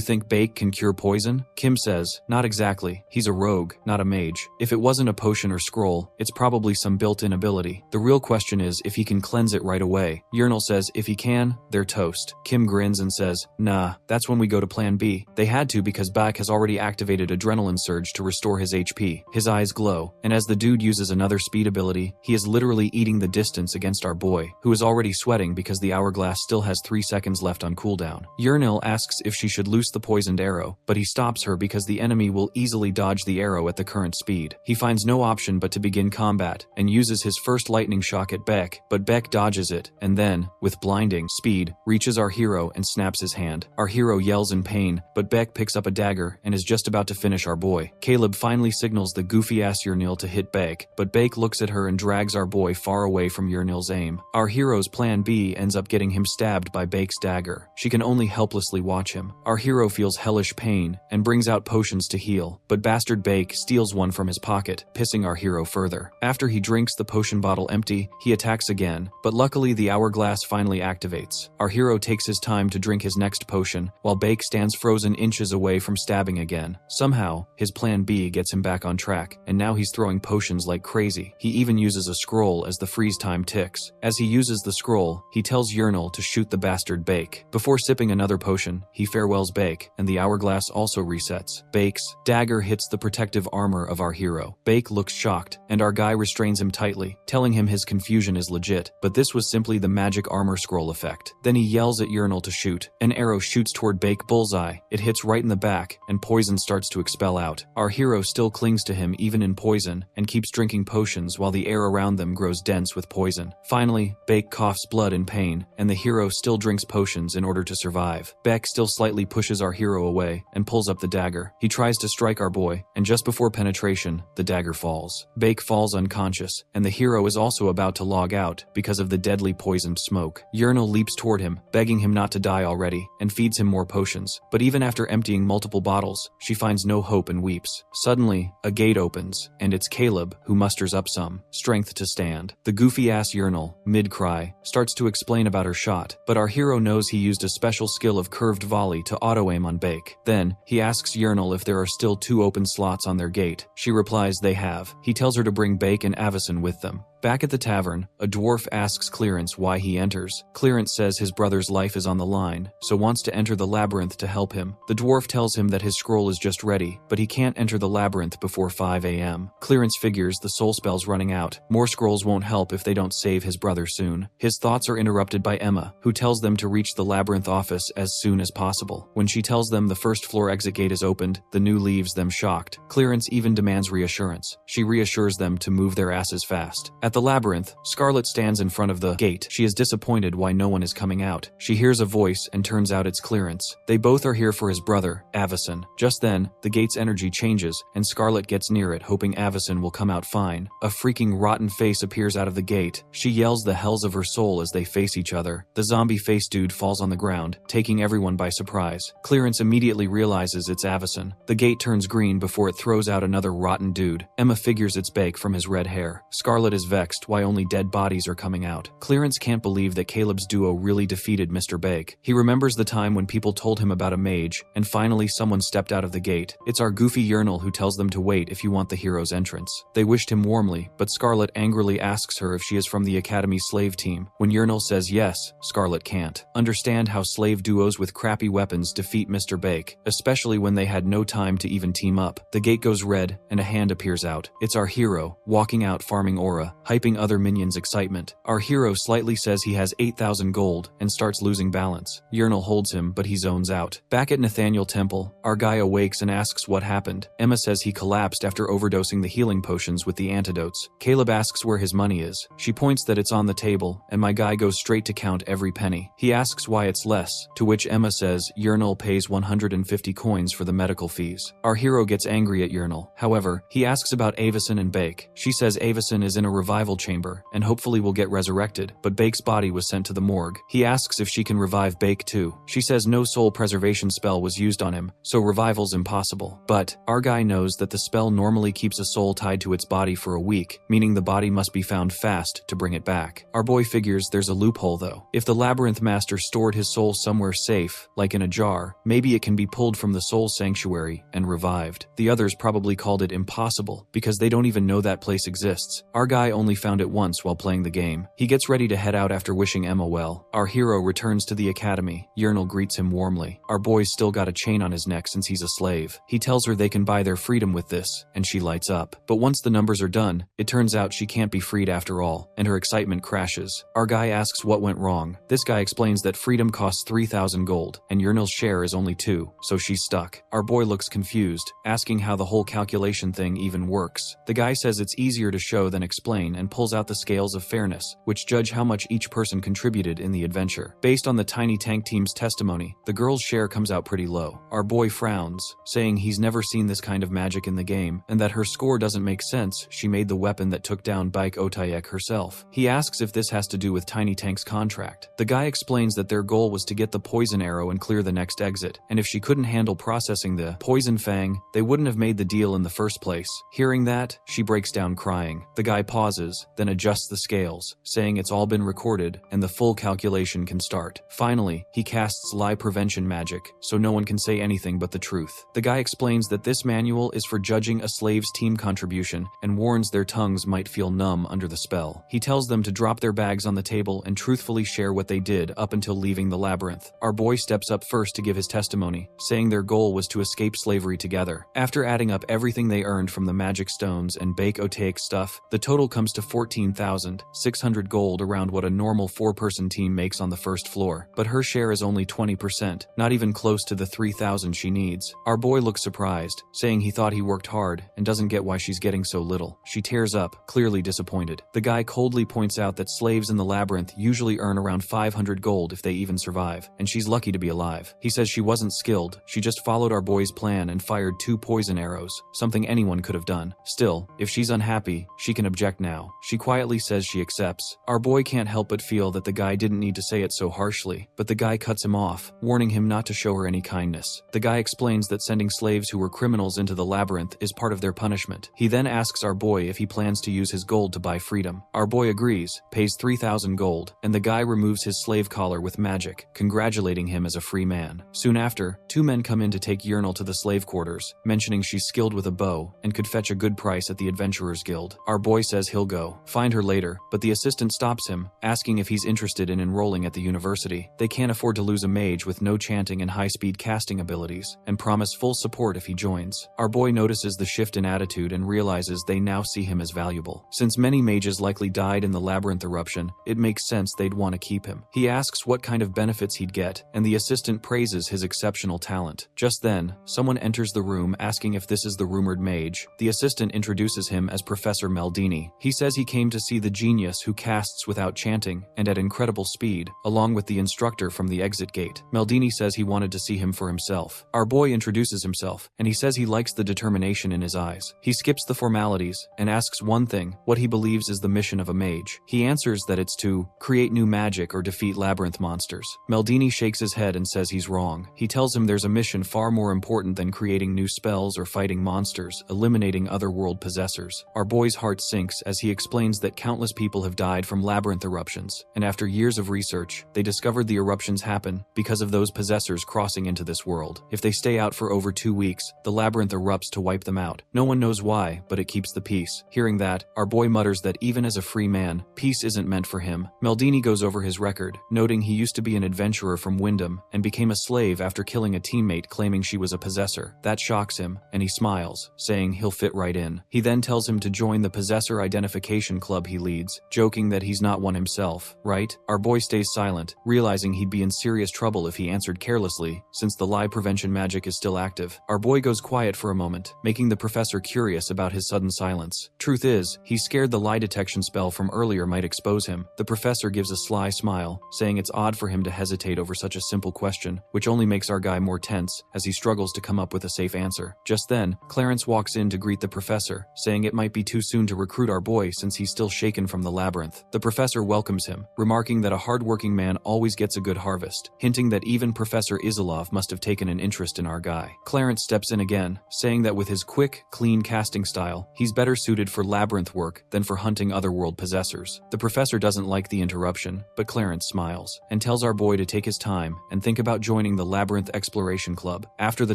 think Baek can cure poison? Kim says, not exactly. He's a rogue, not a mage. If it wasn't a potion or scroll, it's probably some built-in ability. The real question is if he can cleanse it right away. Yahello says if he can, they're toast. Kim grins and says, nah, that's when we go to plan B. They had to because Baek has already activated adrenaline surge to restore his HP. His eyes glow, and as the dude uses another another speed ability, he is literally eating the distance against our boy, who is already sweating because the hourglass still has 3 seconds left on cooldown. Yahello asks if she should loose the poisoned arrow, but he stops her because the enemy will easily dodge the arrow at the current speed. He finds no option but to begin combat, and uses his first lightning shock at Beck, but Beck dodges it, and then, with blinding speed, reaches our hero and snaps his hand. Our hero yells in pain, but Beck picks up a dagger and is just about to finish our boy. Caleb finally signals the goofy-ass Yahello to hit Beck, but Beck looks at her and drags our boy far away from Yahello's aim. Our hero's plan B ends up getting him stabbed by Beck's dagger. She can only helplessly watch him. Our hero feels hellish pain and brings out potions to heal, but bastard Beck steals one from his pocket, pissing our hero further. After he drinks the potion bottle empty, he attacks again, but luckily the hourglass finally activates. Our hero takes his time to drink his next potion, while Beck stands frozen inches away from stabbing again. Somehow, his plan B gets him back on track, and now he's throwing potions like crazy. He even uses a scroll as the freeze time ticks. As he uses the scroll, he tells Yahello to shoot the bastard Beck. Before sipping another potion, he farewells Beck, and the hourglass also resets. Beck's dagger hits the protective armor of our hero. Beck looks shocked, and our guy restrains him tightly, telling him his confusion is legit, but this was simply the magic armor scroll effect. Then he yells at Yahello to shoot. An arrow shoots toward Beck bullseye. It hits right in the back, and poison starts to expel out. Our hero still clings to him even in poison, and keeps drinking potions while the air around them grows dense with poison. Finally, Beck coughs blood in pain, and the hero still drinks potions in order to survive. Beck still slightly pushes our hero away, and pulls up the dagger. He tries to strike our boy, and just before penetration, the dagger falls. Beck falls unconscious, and the hero is also about to log out because of the deadly poisoned smoke. Yahello leaps toward him, begging him not to die already, and feeds him more potions. But even after emptying multiple bottles, she finds no hope and weeps. Suddenly, a gate opens, and it's Caleb, who musters up some strength to stand. The goofy-ass Yahello, mid-cry, starts to explain about her shot, but our hero knows he used a special skill of curved volley to auto-aim on Beck. Then, he asks Yahello if there are still 2 open slots on their gate. She replies they have. He tells her to bring Beck and Avison with them. Back at the tavern, a dwarf asks Clarence why he enters. Clarence says his brother's life is on the line, so wants to enter the labyrinth to help him. The dwarf tells him that his scroll is just ready, but he can't enter the labyrinth before 5 a.m. Clarence figures the soul spell's running out. More scrolls won't help if they don't save his brother soon. His thoughts are interrupted by Emma, who tells them to reach the labyrinth office as soon as possible. When she tells them the first floor exit gate is opened, the new leaves them shocked. Clarence even demands reassurance. She reassures them to move their asses fast. At the labyrinth, Scarlet stands in front of the gate. She is disappointed why no one is coming out. She hears a voice and turns out it's Clarence. They both are here for his brother, Avison. Just then, the gate's energy changes, and Scarlet gets near it hoping Avison will come out fine. A freaking rotten face appears out of the gate. She yells the hells of her soul as they face each other. The zombie face dude falls on the ground, taking everyone by surprise. Clarence immediately realizes it's Avison. The gate turns green before it throws out another rotten dude. Emma figures it's Beck from his red hair. Scarlet is vexed why only dead bodies are coming out. Clarence can't believe that Caleb's duo really defeated Mr. Beck. He remembers the time when people told him about a mage, and finally someone stepped out of the gate. It's our goofy Yahello who tells them to wait if you want the hero's entrance. They wished him warmly, but Scarlet angrily asks her if she is from the Academy's slave team. When Yahello says yes, Scarlet can't understand how slave duos with crappy weapons defeat Mr. Beck, especially when they had no time to even team up. The gate goes red, and a hand appears out. It's our hero, walking out farming aura, hyping other minions' excitement. Our hero slightly says he has 8,000 gold, and starts losing balance. Yahello holds him, but he zones out. Back at Nathaniel Temple, our guy awakes and asks what happened. Emma says he collapsed after overdosing the healing potions with the antidotes. Caleb asks where his money is. She points that it's on the table, and my guy goes straight to count every penny. He asks why it's less, to which Emma says Yahello pays 150 coins for the medical fees. Our hero gets angry at Yahello. However, he asks about Avison and Beck. She says Avison is in a revival chamber, and hopefully will get resurrected, but Beck's body was sent to the morgue. He asks if she can revive Beck too. She says no soul preservation spell was used on him, so revival's impossible. But our guy knows that the spell normally keeps a soul tied to its body for a week, meaning the body must be found fast to bring it back. Our boy figures there's a loophole though. If the labyrinth master stored his soul somewhere safe, like in a jar, maybe it can be pulled from the soul sanctuary and revived. The others probably called it impossible because they don't even know that place exists. Our guy only only found it once while playing the game. He gets ready to head out after wishing Emma well. Our hero returns to the academy. Yahello greets him warmly. Our boy's still got a chain on his neck since he's a slave. He tells her they can buy their freedom with this, and she lights up. But once the numbers are done, it turns out she can't be freed after all, and her excitement crashes. Our guy asks what went wrong. This guy explains that freedom costs 3,000 gold, and Yahello's share is only 2, so she's stuck. Our boy looks confused, asking how the whole calculation thing even works. The guy says it's easier to show than explain and pulls out the scales of fairness, which judge how much each person contributed in the adventure. Based on the tiny tank team's testimony, the girl's share comes out pretty low. Our boy frowns, saying he's never seen this kind of magic in the game, and that her score doesn't make sense. She made the weapon that took down Baek Otayek herself. He asks if this has to do with Tiny Tank's contract. The guy explains that their goal was to get the poison arrow and clear the next exit, and if she couldn't handle processing the poison fang, they wouldn't have made the deal in the first place. Hearing that, she breaks down crying. The guy pauses, then adjusts the scales, saying it's all been recorded and the full calculation can start. Finally, he casts lie prevention magic, so no one can say anything but the truth. The guy explains that this manual is for judging a slave's team contribution and warns their tongues might feel numb under the spell. He tells them to drop their bags on the table and truthfully share what they did up until leaving the labyrinth. Our boy steps up first to give his testimony, saying their goal was to escape slavery together. After adding up everything they earned from the magic stones and Baek Otayek stuff, the total comes to 14,600 gold, around what a normal 4-person team makes on the first floor. But her share is only 20%, not even close to the 3,000 she needs. Our boy looks surprised, saying he thought he worked hard and doesn't get why she's getting so little. She tears up, clearly disappointed. The guy coldly points out that slaves in the labyrinth usually earn around 500 gold if they even survive, and she's lucky to be alive. He says she wasn't skilled, she just followed our boy's plan and fired 2 poison arrows, something anyone could have done. Still, if she's unhappy, she can object now. She quietly says she accepts. Our boy can't help but feel that the guy didn't need to say it so harshly, but the guy cuts him off, warning him not to show her any kindness. The guy explains that sending slaves who were criminals into the labyrinth is part of their punishment. He then asks our boy if he plans to use his gold to buy freedom. Our boy agrees, pays 3,000 gold, and the guy removes his slave collar with magic, congratulating him as a free man. Soon after, 2 men come in to take Yahello to the slave quarters, mentioning she's skilled with a bow and could fetch a good price at the Adventurers Guild. Our boy says he'll go find her later, but the assistant stops him, asking if he's interested in enrolling at the university. They can't afford to lose a mage with no chanting and high-speed casting abilities, and promise full support if he joins. Our boy notices the shift in attitude and realizes they now see him as valuable. Since many mages likely died in the labyrinth eruption, it makes sense they'd want to keep him. He asks what kind of benefits he'd get, and the assistant praises his exceptional talent. Just then, someone enters the room asking if this is the rumored mage. The assistant introduces him as Professor Maldini. He says he came to see the genius who casts without chanting and at incredible speed, along with the instructor from the exit gate. Maldini says he wanted to see him for himself. Our boy introduces himself, and he says he likes the determination in his eyes. He skips the formalities and asks one thing, what he believes is the mission of a mage. He answers that it's to create new magic or defeat labyrinth monsters. Maldini shakes his head and says he's wrong. He tells him there's a mission far more important than creating new spells or fighting monsters, eliminating otherworld possessors. Our boy's heart sinks as he explains that countless people have died from labyrinth eruptions, and after years of research, they discovered the eruptions happen because of those possessors crossing into this world. If they stay out for over 2 weeks, the labyrinth erupts to wipe them out. No one knows why, but it keeps the peace. Hearing that, our boy mutters that even as a free man, peace isn't meant for him. Maldini goes over his record, noting he used to be an adventurer from Wyndham and became a slave after killing a teammate claiming she was a possessor. That shocks him, and he smiles, saying he'll fit right in. He then tells him to join the possessor identification club he leads, joking that he's not one himself, right? Our boy stays silent, realizing he'd be in serious trouble if he answered carelessly, since the lie prevention magic is still active. Our boy goes quiet for a moment, making the professor curious about his sudden silence. Truth is, he's scared the lie detection spell from earlier might expose him. The professor gives a sly smile, saying it's odd for him to hesitate over such a simple question, which only makes our guy more tense as he struggles to come up with a safe answer. Just then, Clarence walks in to greet the professor, saying it might be too soon to recruit our boy since he's still shaken from the labyrinth. The professor welcomes him, remarking that a hardworking man always gets a good harvest, hinting that even Professor Isilov must have taken an interest in our guy. Clarence steps in again, saying that with his quick, clean casting style, he's better suited for labyrinth work than for hunting otherworld possessors. The professor doesn't like the interruption, but Clarence smiles, and tells our boy to take his time and think about joining the Labyrinth Exploration Club. After the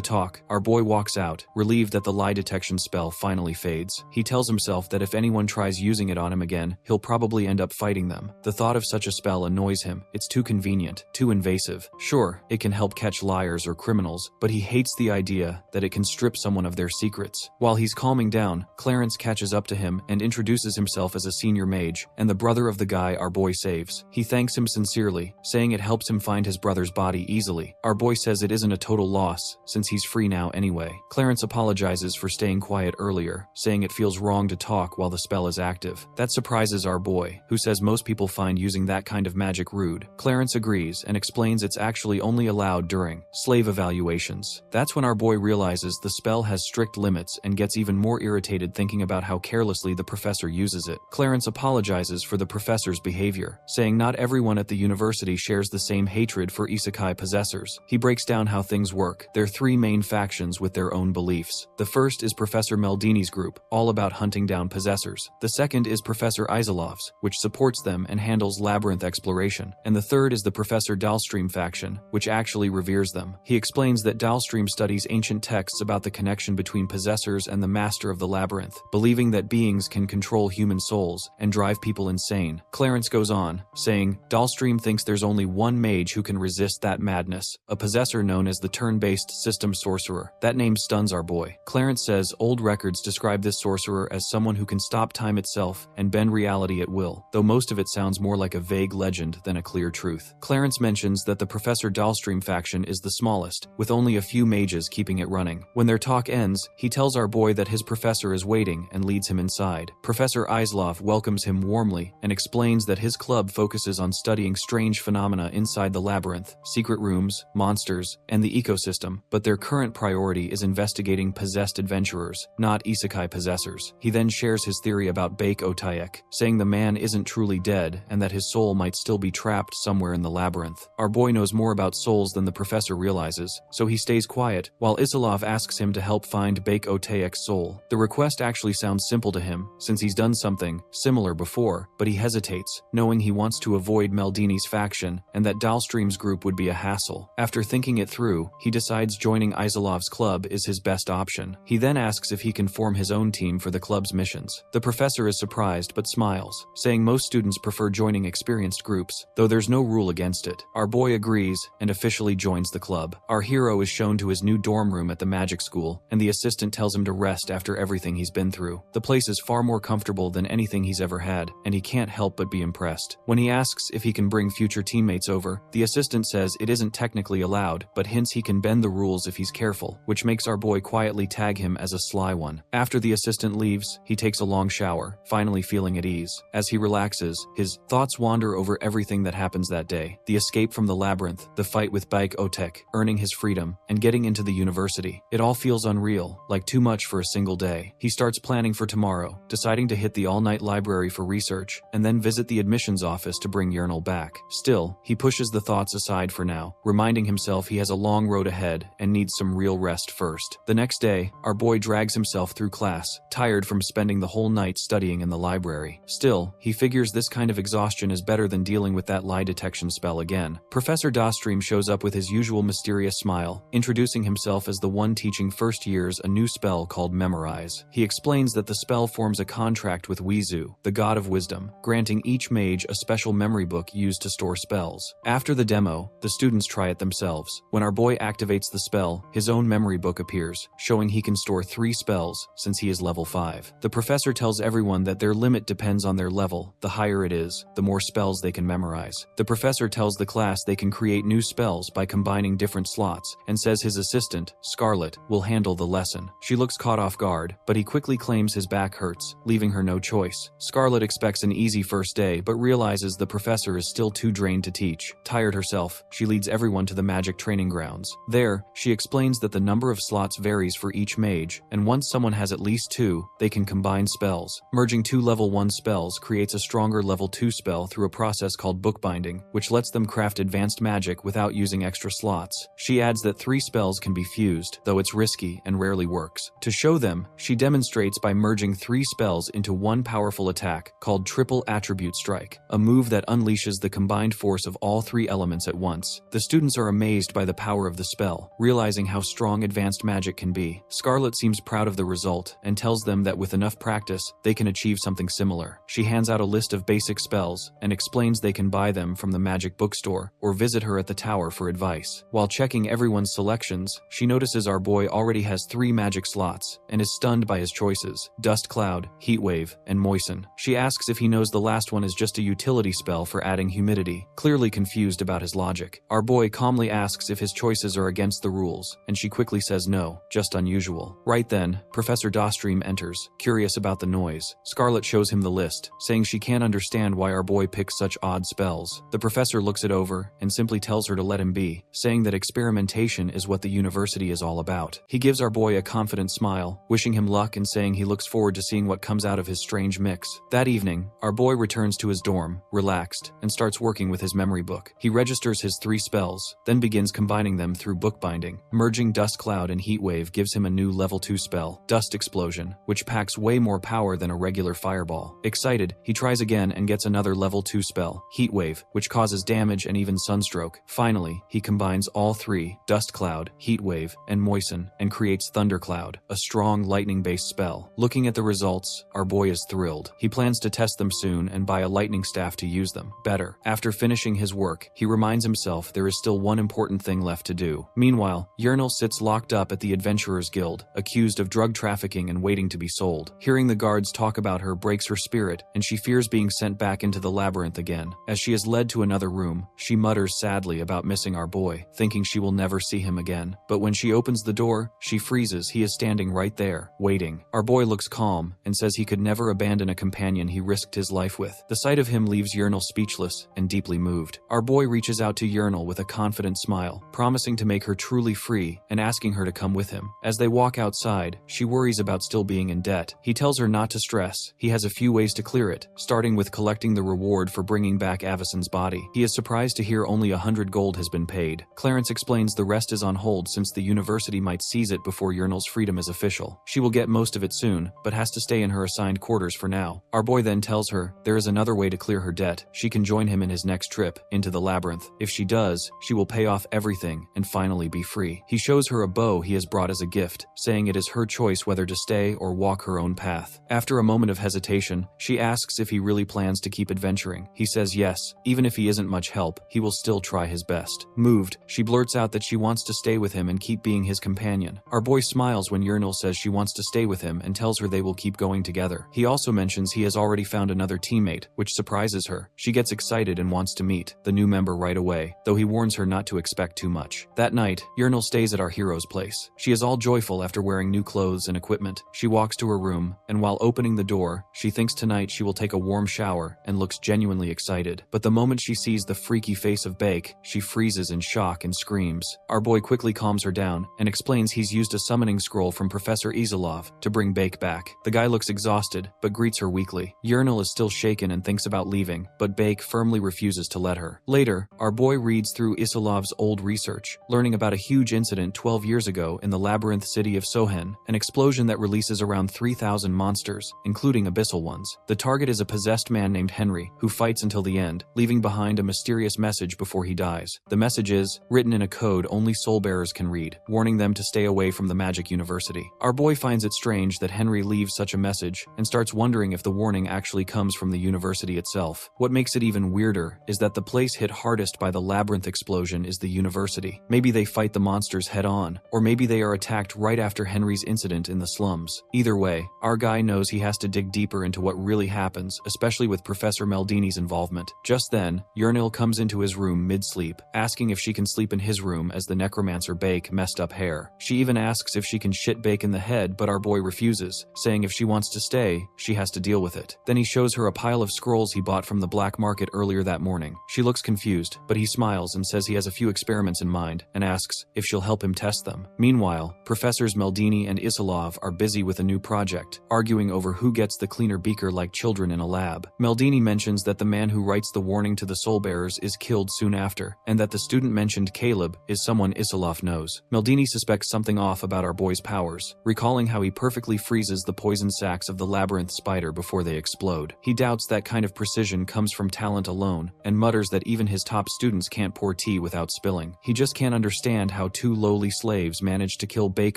talk, our boy walks out, relieved that the lie detection spell finally fades. He tells himself that if anyone tries tries using it on him again, he'll probably end up fighting them. The thought of such a spell annoys him. It's too convenient, too invasive. Sure, it can help catch liars or criminals, but he hates the idea that it can strip someone of their secrets. While he's calming down, Clarence catches up to him and introduces himself as a senior mage, and the brother of the guy our boy saves. He thanks him sincerely, saying it helps him find his brother's body easily. Our boy says it isn't a total loss, since he's free now anyway. Clarence apologizes for staying quiet earlier, saying it feels wrong to talk while the spell is active. That surprises our boy, who says most people find using that kind of magic rude. Clarence agrees and explains it's actually only allowed during slave evaluations. That's when our boy realizes the spell has strict limits and gets even more irritated thinking about how carelessly the professor uses it. Clarence apologizes for the professor's behavior, saying not everyone at the university shares the same hatred for isekai possessors. He breaks down how things work. There are three main factions with their own beliefs. The first is Professor Meldini's group, all about hunting down possessors. The second is Professor Iselov's, which supports them and handles labyrinth exploration. And the third is the Professor Dahlstream faction, which actually reveres them. He explains that Dahlstream studies ancient texts about the connection between possessors and the master of the labyrinth, believing that beings can control human souls and drive people insane. Clarence goes on, saying, Dahlstream thinks there's only one mage who can resist that madness, a possessor known as the turn-based system sorcerer. That name stuns our boy. Clarence says old records describe this sorcerer as someone who can stop time itself and bend reality at will, though most of it sounds more like a vague legend than a clear truth. Clarence mentions that the Professor Dahlstream faction is the smallest, with only a few mages keeping it running. When their talk ends, he tells our boy that his professor is waiting and leads him inside. Professor Islov welcomes him warmly and explains that his club focuses on studying strange phenomena inside the labyrinth, secret rooms, monsters, and the ecosystem, but their current priority is investigating possessed adventurers, not isekai possessors. He then shares his theory about Baek Otayek, saying the man isn't truly dead and that his soul might still be trapped somewhere in the labyrinth. Our boy knows more about souls than the professor realizes, so he stays quiet, while Isilov asks him to help find Baek Otayek's soul. The request actually sounds simple to him, since he's done something similar before, but he hesitates, knowing he wants to avoid Meldini's faction and that Dahlstream's group would be a hassle. After thinking it through, he decides joining Isilov's club is his best option. He then asks if he can form his own team for the club's missions. The professor is surprised but smiles, saying most students prefer joining experienced groups, though there's no rule against it. Our boy agrees and officially joins the club. Our hero is shown to his new dorm room at the magic school, and the assistant tells him to rest after everything he's been through. The place is far more comfortable than anything he's ever had, and he can't help but be impressed. When he asks if he can bring future teammates over, the assistant says it isn't technically allowed, but hints he can bend the rules if he's careful, which makes our boy quietly tag him as a sly one. After the assistant leaves, he takes a long shower, finally feeling at ease. As he relaxes, his thoughts wander over everything that happens that day: the escape from the labyrinth, the fight with Baek Otek, earning his freedom, and getting into the university. It all feels unreal, like too much for a single day. He starts planning for tomorrow, deciding to hit the all-night library for research, and then visit the admissions office to bring Yernal back. Still, he pushes the thoughts aside for now, reminding himself he has a long road ahead and needs some real rest first. The next day, our boy drags himself through class, tired from spending the whole night studying in the library. Still, he figures this kind of exhaustion is better than dealing with that lie detection spell again. Professor Dahlstream shows up with his usual mysterious smile, introducing himself as the one teaching first years a new spell called Memorize. He explains that the spell forms a contract with Wizu, the god of wisdom, granting each mage a special memory book used to store spells. After the demo, the students try it themselves. When our boy activates the spell, his own memory book appears, showing he can store 3 spells since he is level 5. The professor tells everyone that their limit depends on their level. The higher it is, the more spells they can memorize. The professor tells the class they can create new spells by combining different slots, and says his assistant, Scarlet, will handle the lesson. She looks caught off guard, but he quickly claims his back hurts, leaving her no choice. Scarlet expects an easy first day, but realizes the professor is still too drained to teach. Tired herself, she leads everyone to the magic training grounds. There, she explains that the number of slots varies for each mage, and once someone has at least 2, they can combine spells. Merging 2 level 1 spells creates a stronger level 2 spell through a process called bookbinding, which lets them craft advanced magic without using extra slots. She adds that 3 spells can be fused, though it's risky and rarely works. To show them, she demonstrates by merging 3 spells into one powerful attack called Triple Attribute Strike, a move that unleashes the combined force of all 3 elements at once. The students are amazed by the power of the spell, realizing how strong advanced magic can be. Scarlet seems proud of the result and tells them that with enough practice, they can can achieve something similar. She hands out a list of basic spells and explains they can buy them from the magic bookstore or visit her at the tower for advice. While checking everyone's selections, she notices our boy already has 3 magic slots and is stunned by his choices: Dust Cloud, Heat Wave, and Moisten. She asks if he knows the last one is just a utility spell for adding humidity, clearly confused about his logic. Our boy calmly asks if his choices are against the rules, and she quickly says no, just unusual. Right then, Professor Dostream enters, curious about the noise. Scarlet shows him the list, saying she can't understand why our boy picks such odd spells. The professor looks it over and simply tells her to let him be, saying that experimentation is what the university is all about. He gives our boy a confident smile, wishing him luck and saying he looks forward to seeing what comes out of his strange mix. That evening, our boy returns to his dorm, relaxed, and starts working with his memory book. He registers his 3 spells, then begins combining them through bookbinding. Merging Dust Cloud and Heat Wave gives him a new level 2 spell, Dust Explosion, which packs way more power than a regular fireball. Excited, he tries again and gets another level 2 spell, Heat Wave, which causes damage and even sunstroke. Finally, he combines all 3, Dust Cloud, Heat Wave, and Moisten, and creates Thundercloud, a strong lightning-based spell. Looking at the results, our boy is thrilled. He plans to test them soon and buy a lightning staff to use them better. After finishing his work, he reminds himself there is still one important thing left to do. Meanwhile, Yahello sits locked up at the Adventurers Guild, accused of drug trafficking and waiting to be sold. Hearing the guards talk about her breaks her spirit, and she fears being sent back into the labyrinth again. As she is led to another room, she mutters sadly about missing our boy, thinking she will never see him again. But when she opens the door, she freezes. He is standing right there, waiting. Our boy looks calm and says he could never abandon a companion he risked his life with. The sight of him leaves Yahello speechless and deeply moved. Our boy reaches out to Yahello with a confident smile, promising to make her truly free and asking her to come with him. As they walk outside, she worries about still being in debt. He tells her not to stress. He has a few ways to clear it, starting with collecting the reward for bringing back Avison's body. He is surprised to hear only 100 gold has been paid. Clarence explains the rest is on hold since the university might seize it before Yahello's freedom is official. She will get most of it soon, but has to stay in her assigned quarters for now. Our boy then tells her there is another way to clear her debt. She can join him in his next trip into the labyrinth. If she does, she will pay off everything and finally be free. He shows her a bow he has brought as a gift, saying it is her choice whether to stay or walk her own path. After a moment of hesitation, she asks if he really plans to keep adventuring. He says yes. Even if he isn't much help, he will still try his best. Moved, she blurts out that she wants to stay with him and keep being his companion. Our boy smiles when Yahello says she wants to stay with him and tells her they will keep going together. He also mentions he has already found another teammate, which surprises her. She gets excited and wants to meet the new member right away, though he warns her not to expect too much. That night, Yahello stays at our hero's place. She is all joyful after wearing new clothes and equipment. She walks to her room, and while opening the door, she thinks tonight she will take a warm shower and looks genuinely excited. But the moment she sees the freaky face of Bake, she freezes in shock and screams. Our boy quickly calms her down and explains he's used a summoning scroll from Professor Isolov to bring Bake back. The guy looks exhausted, but greets her weakly. Yahello is still shaken and thinks about leaving, but Bake firmly refuses to let her. Later, our boy reads through Isolov's old research, learning about a huge incident 12 years ago in the labyrinth city of Sohen, an explosion that releases around 3,000 monsters, including abyssal ones. The target is a possessed man named Henry, who fights until the end, leaving behind a mysterious message before he dies. The message is written in a code only soul-bearers can read, warning them to stay away from the magic university. Our boy finds it strange that Henry leaves such a message and starts wondering if the warning actually comes from the university itself. What makes it even weirder is that the place hit hardest by the labyrinth explosion is the university. Maybe they fight the monsters head-on, or maybe they are attacked right after Henry's incident in the slums. Either way, our guy knows he has to dig deeper into what really happens, especially with Professor Maldini's involvement. Just then, Yahello comes into his room mid-sleep, asking if she can sleep in his room as the necromancer Bake messed up hair. She even asks if she can shit Bake in the head, but our boy refuses, saying if she wants to stay, she has to deal with it. Then he shows her a pile of scrolls he bought from the black market earlier that morning. She looks confused, but he smiles and says he has a few experiments in mind, and asks if she'll help him test them. Meanwhile, Professors Maldini and Isolov are busy with a new project, arguing over who gets the cleaner beaker like children in a lab. Maldini mentions that the man who writes the warning to the soul-bearers is killed soon after, and that the student mentioned Caleb is someone Isolov knows. Maldini suspects something off about our boy's powers, recalling how he perfectly freezes the poison sacs of the labyrinth spider before they explode. He doubts that kind of precision comes from talent alone, and mutters that even his top students can't pour tea without spilling. He just can't understand how 2 lowly slaves managed to kill Bake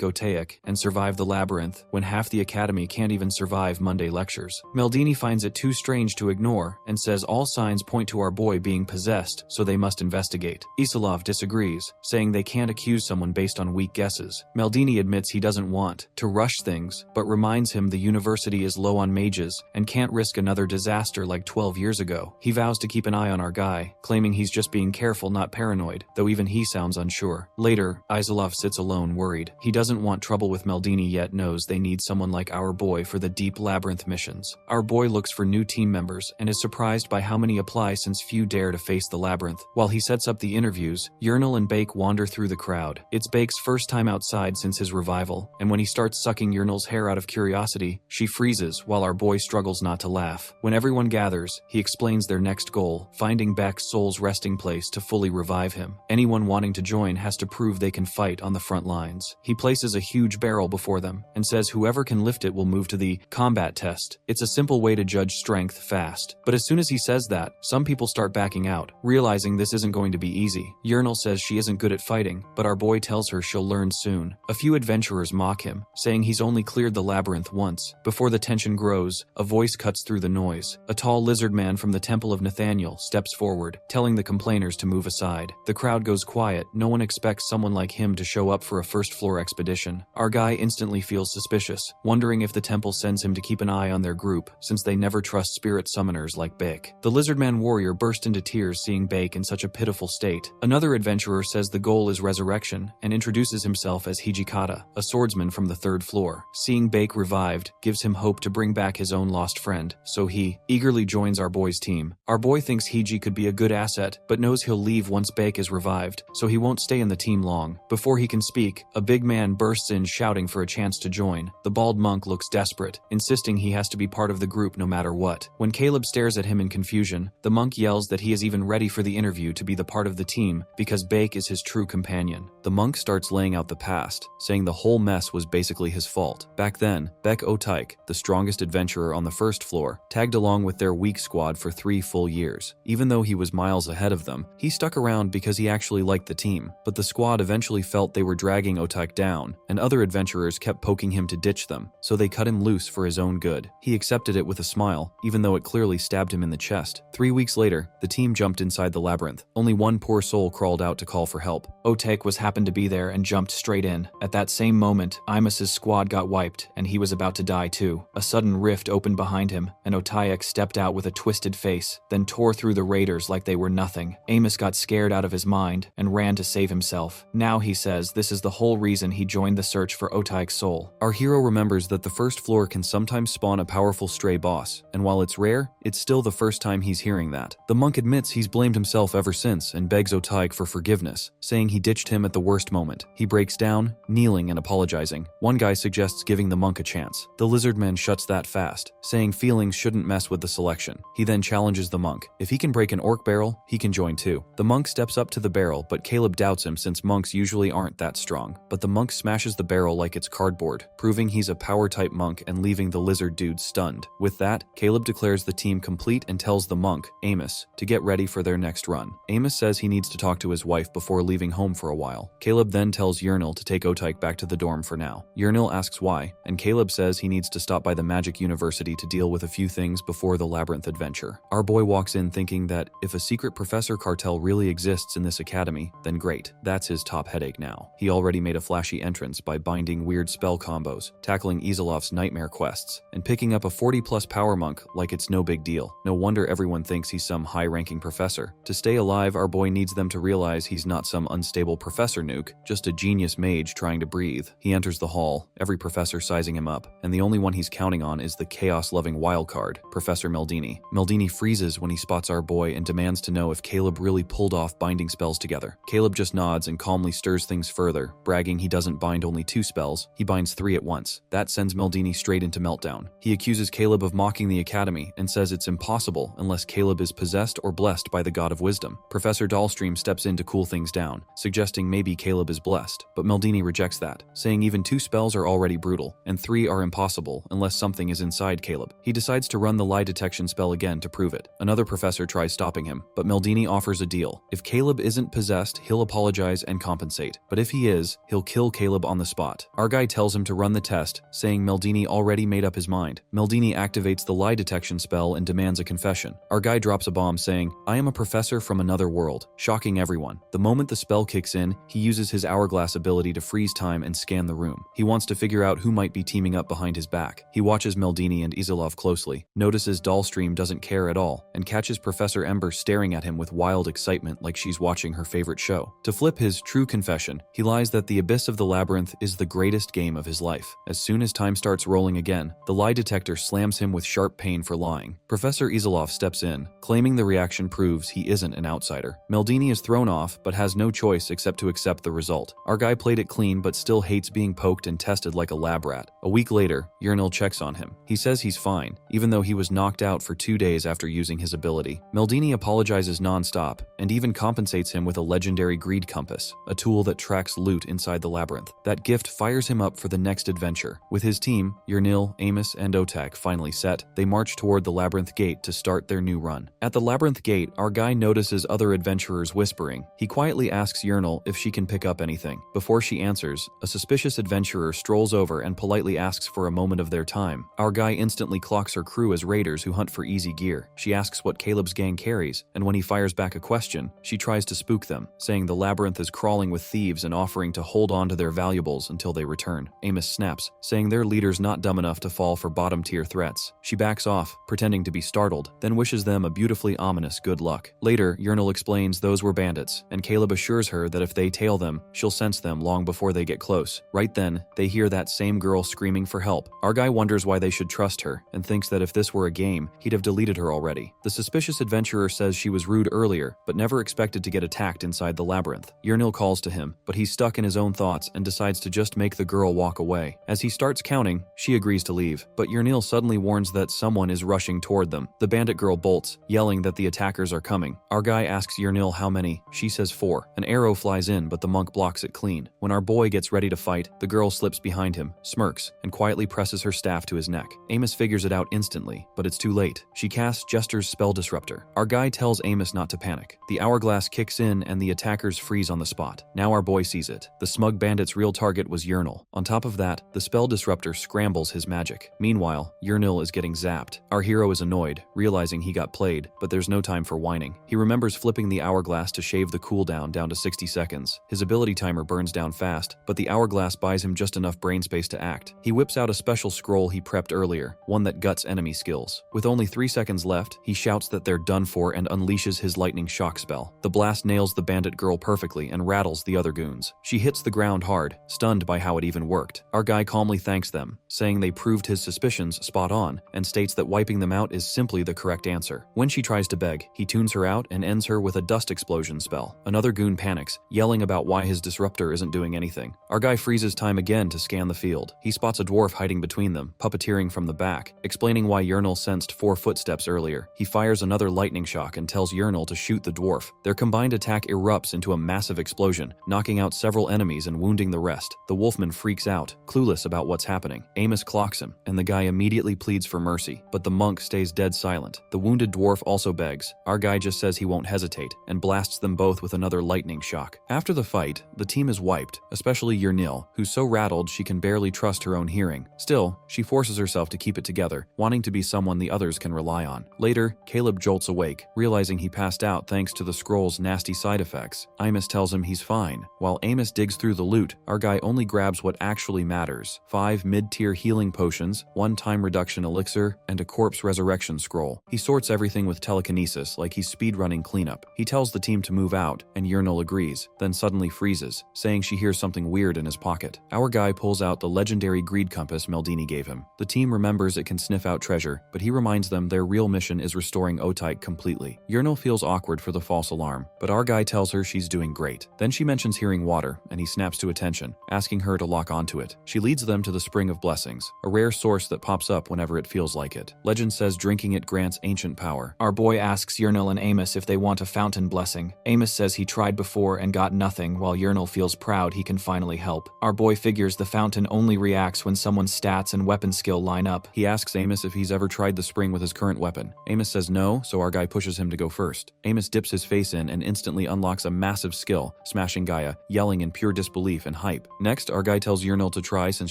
Otaic and survive the labyrinth when half the academy can't even survive Monday lectures. Meldini finds it too strange to ignore and says all signs point to our boy being possessed, so they must investigate. Isilov disagrees, saying they can't accuse someone based on weak guesses. Meldini admits he doesn't want to rush things, but reminds him the university is low on mages and can't risk another disaster like 12 years ago. He vows to keep an eye on our guy, claiming he's just being careful, not paranoid, though even he sounds unsure. Later, Isilov sits alone, worried. He doesn't want trouble with Meldini, yet knows they need someone like our boy for the deep labyrinth missions. Our boy looks for new team members and is surprised by how many apply since few dare to face the labyrinth. While he sets up the interviews, Yernal and Bake wander through the crowd. It's Bake's first time outside since his revival, and when he starts sucking Yernal's hair out of curiosity, she freezes while our boy struggles not to laugh. When everyone gathers, he explains their next goal, finding Beck's soul's resting place to fully revive him. Anyone wanting to join has to prove they can fight on the front lines. He places a huge barrel before them and says whoever can lift it will move to the combat test. It's a simple way to judge strength fast. But as soon as he says that, some people start backing out, realizing this isn't going to be easy. Yernal says she isn't good at fighting, but our boy tells her she'll learn soon. A few adventurers mock him, saying he's only cleared the labyrinth once. Before the tension grows, a voice cuts through the noise. A tall lizard man from the Temple of Nathaniel steps forward, telling the complainers to move aside. The crowd goes quiet. No one expects someone like him to show up for a first-floor expedition. Our guy instantly feels suspicious, wondering if the temple sends him to keep an eye on their group, since they never trust spirit summoners like Bake. The lizardman warrior burst into tears seeing Bake in such a pitiful state. Another adventurer says the goal is resurrection and introduces himself as Hijikata, a swordsman from the 3rd floor. Seeing Bake revived gives him hope to bring back his own lost friend, so he eagerly joins our boy's team. Our boy thinks Hiji could be a good asset, but knows he'll leave once Bake is revived, so he won't stay in the team long. Before he can speak, a big man bursts in shouting for a chance to join. The bald monk looks desperate, insisting he has to be part of the group no matter what. When Caleb stares at him in confusion, the monk yells that he is even ready for the interview to be the part of the team because Bake is his true companion. The monk starts laying out the past, saying the whole mess was basically his fault. Back then, Bek Otaik, the strongest adventurer on the 1st floor, tagged along with their weak squad for 3 full years. Even though he was miles ahead of them, he stuck around because he actually liked the team, but the squad eventually felt they were dragging Otaik down, and other adventurers kept poking him to ditch them, so they cut him loose for his own good. He accepted it with a smile, even though it clearly stabbed him in the chest. 3 weeks later, the team jumped inside the labyrinth. Only one poor soul crawled out to call for help. Otaik happened to be there and jumped straight in. At that same moment, Imus's squad got wiped, and he was about to die too. A sudden rift opened behind him, and Otaik stepped out with a twisted face, then tore through the raiders like they were nothing. Amos got scared out of his mind and ran to save himself. Now he says this is the whole reason he joined the search for Otaik's soul. Our hero remembers that the 1st floor can sometimes spawn a powerful stray boss, and while it's rare, it's still the first time he's hearing that. The monk admits he's blamed himself ever since and begs Otaik for forgiveness, saying he ditched him at the worst moment. He breaks down, kneeling and apologizing. One guy suggests giving the monk a chance. The lizardman shuts that fast, saying feelings shouldn't mess with the selection. He then challenges the monk. If he can break an orc barrel, he can join too. The monk steps up to the barrel, but Caleb doubts him since monks usually aren't that strong. But the monk smashes the barrel like it's cardboard, proving he's a power-type monk and leaving the lizard dude stunned. With that, Caleb declares the team complete and tells the monk, Amos, to get ready for their next run. Amos says he needs to talk to his wife before leaving home for a while. Caleb then tells Yernal to take Otaik back to the dorm for now. Yernal asks why, and Caleb says he needs to stop by the Magic University to deal with a few things before the Labyrinth adventure. Our boy walks in thinking that if a secret professor cartel really exists in this academy, then great. That's his top headache now. He already made a flashy entrance by binding weird spell combos, tackling Izilov's nightmare quests, and picking up a 40+ power monk like it's no big deal. No wonder everyone thinks he's some high-ranking professor. To stay alive, our boy needs them to realize he's not some unstable professor nuke, just a genius mage trying to breathe. He enters the hall, every professor sizing him up, and the only one he's counting on is the chaos-loving wildcard, Professor Meldini. Meldini freezes when he spots our boy and demands to know if Caleb really pulled off binding spells together. Caleb just nods and calmly stirs things further, bragging he doesn't bind only 2 spells, he binds 3 at once. That sends Meldini straight into meltdown. He accuses Caleb of mocking the academy and says it's impossible unless Caleb is possessed or blessed by the god of wisdom. Professor Dahlstream steps in to cool things down, suggesting maybe Caleb is blessed, but Meldini rejects that, saying even 2 spells are already brutal, and 3 are impossible unless something is inside Caleb. He decides to run the lie detection spell again to prove it. Another professor tries stopping him, but Meldini offers a deal. If Caleb isn't possessed, he'll apologize and compensate, but if he is, he'll kill Caleb on the spot. Our guy tells him to run the test, saying Meldini already made up up his mind. Meldini activates the lie detection spell and demands a confession. Our guy drops a bomb saying, "I am a professor from another world," shocking everyone. The moment the spell kicks in, he uses his hourglass ability to freeze time and scan the room. He wants to figure out who might be teaming up behind his back. He watches Meldini and Isilov closely, notices Dollstream doesn't care at all, and catches Professor Ember staring at him with wild excitement like she's watching her favorite show. To flip his true confession, he lies that the abyss of the labyrinth is the greatest game of his life. As soon as time starts rolling again, the lie detector slams him with sharp pain for lying. Professor Isilov steps in, claiming the reaction proves he isn't an outsider. Meldini is thrown off, but has no choice except to accept the result. Our guy played it clean but still hates being poked and tested like a lab rat. A week later, Yurnil checks on him. He says he's fine, even though he was knocked out for 2 days after using his ability. Meldini apologizes non-stop, and even compensates him with a legendary greed compass, a tool that tracks loot inside the labyrinth. That gift fires him up for the next adventure. With his team, Yurnil, Amos, and Otak finally set, they march toward the labyrinth gate to start their new run. At the labyrinth gate, our guy notices other adventurers whispering. He quietly asks Yurnil if she can pick up anything. Before she answers, a suspicious adventurer strolls over and politely asks for a moment of their time. Our guy instantly clocks her crew as raiders who hunt for easy gear. She asks what Caleb's gang carries, and when he fires back a question, she tries to spook them, saying the labyrinth is crawling with thieves and offering to hold on to their valuables until they return. Amos snaps, saying their leader's not dumb enough to fall for bottom-tier threats. She backs off, pretending to be startled, then wishes them a beautifully ominous good luck. Later, Yurnil explains those were bandits, and Caleb assures her that if they tail them, she'll sense them long before they get close. Right then, they hear that same girl screaming for help. Our guy wonders why they should trust her, and thinks that if this were a game, he'd have deleted her already. The suspicious adventurer says she was rude earlier, but never expected to get attacked inside the labyrinth. Yurnil calls to him, but he's stuck in his own thoughts and decides to just make the girl walk away. As he starts counting, she agrees to leave, but Yurnil suddenly warns that someone is rushing toward them. The bandit girl bolts, yelling that the attackers are coming. Our guy asks Yurnil how many. She says 4. An arrow flies in, but the monk blocks it clean. When our boy gets ready to fight, the girl slips behind him, smirks, and quietly presses her staff to his neck. Amos figures it out instantly, but it's too late. She casts Jester's spell disruptor. Our guy tells Amos not to panic. The hourglass kicks in and the attackers freeze on the spot. Now our boy sees it. The smug bandit's real target was Yurnil. On top of that, the spell disruptor scrambles his magic. Meanwhile, Yurnil is getting zapped. Our hero is annoyed, realizing he got played, but there's no time for whining. He remembers flipping the hourglass to shave the cooldown down to 60 seconds. His ability timer burns down fast, but the hourglass buys him just enough brain space to act. He whips out a special scroll he prepped earlier, one that guts enemy skills. With only 3 seconds left, he shouts that they're done for and unleashes his lightning shock spell. The blast nails the bandit girl perfectly and rattles the other goons. She hits the ground hard, stunned by how it even worked. Our guy calmly thanks them, saying they proved his suspicions spot on, and states that wiping them out is simply the correct answer. When she tries to beg, he tunes her out and ends her with a dust explosion spell. Another goon panics, yelling about why his disruptor isn't doing anything. Our guy freezes time again to scan the field. He spots a dwarf hiding between them, puppeteering from the back, explaining why Yurnil sensed 4 footsteps earlier. He fires another lightning shock and tells Yurnil to shoot the dwarf. Their combined attack erupts into a massive explosion, knocking out several enemies and wounding the rest. The wolfman freaks out, clueless about what's happening. Amos clocks him, and the guy immediately pleads for mercy, but the monk stays dead silent. The wounded dwarf also begs. Our guy just says he won't hesitate, and blasts them both with another lightning shock. After the fight, the team is wiped, especially Yurnil, who's so rattled she can barely trust her own hearing. Still, she forces herself to keep it together, wanting to be someone the others can rely on. Later, Caleb jolts awake, realizing he passed out thanks to the scroll's nasty side effects. Amos tells him he's fine. While Amos digs through the loot, our guy only grabs what actually matters: 5 mid-tier healing potions, 1 time reduction elixir, and a corpse resurrection scroll. He sorts everything with telekinesis like he's speedrunning cleanup. He tells the team to move out, and Yurnil agrees, then suddenly freezes, saying she hears something weird in his pocket. Our guy pulls out the legendary greed compass Meldini gave him. The team remembers it can sniff out treasure, but he reminds them their real mission is restoring Otite completely. Yurnil feels awkward for the false alarm, but our guy tells her she's doing great. Then she mentions hearing water, and he snaps to attention, asking her to lock onto it. She leads them to the Spring of Blessings, a rare source that pops up whenever it feels like it. Legend says drinking it grants ancient power. Our boy asks Yurnil and Amos if they want a fountain blessing. Amos says he tried before and got nothing, while Yurnil feels proud he can finally help. Our boy figures the fountain only reacts works when someone's stats and weapon skill line up. He asks Amos if he's ever tried the spring with his current weapon. Amos says no, so our guy pushes him to go first. Amos dips his face in and instantly unlocks a massive skill, smashing Gaia, yelling in pure disbelief and hype. Next, our guy tells Yurnil to try since